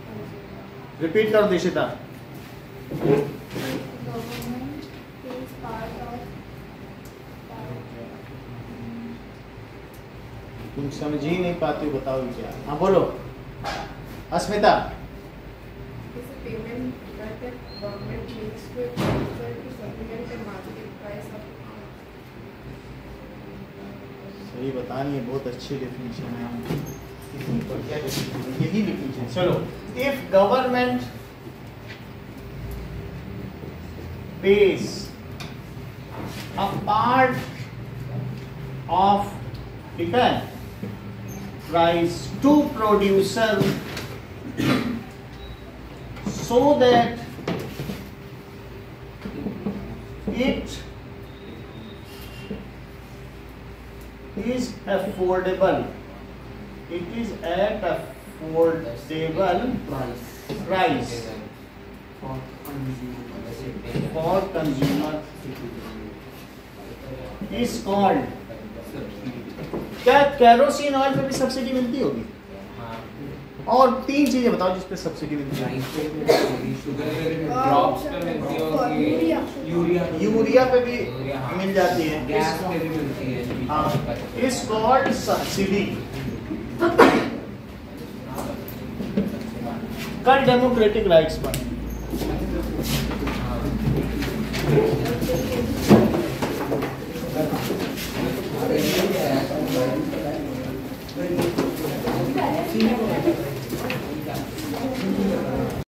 consumer. Repeat करो Dishita. Government pays part of तुम समझ ही नहीं पाती हो, बताओ क्या? हाँ बोलो अस्मिता। Is a payment that the government makes to a producer to supplement the market price of सही बता रही है, बहुत अच्छी डेफिनेशन है, कितनी बढ़िया डेफिनेशन, यही डेफिनेशन। चलो, if government pays a part of, ठीक है, price to producer so that it is affordable, it is at affordable price for consumer is called। क्या कैरोसिन ऑयल पे भी सब्सिडी मिलती होगी? और 3 चीजें बताओ जिस पे सब्सिडी मिलती है। ड्रॉप्स पे मिलती होगी, यूरिया पे भी मिल जाती है, गैस पे भी मिलती है। हाँ, इस कॉल्ड सब्सिडी। कल डेमोक्रेटिक राइट्स पर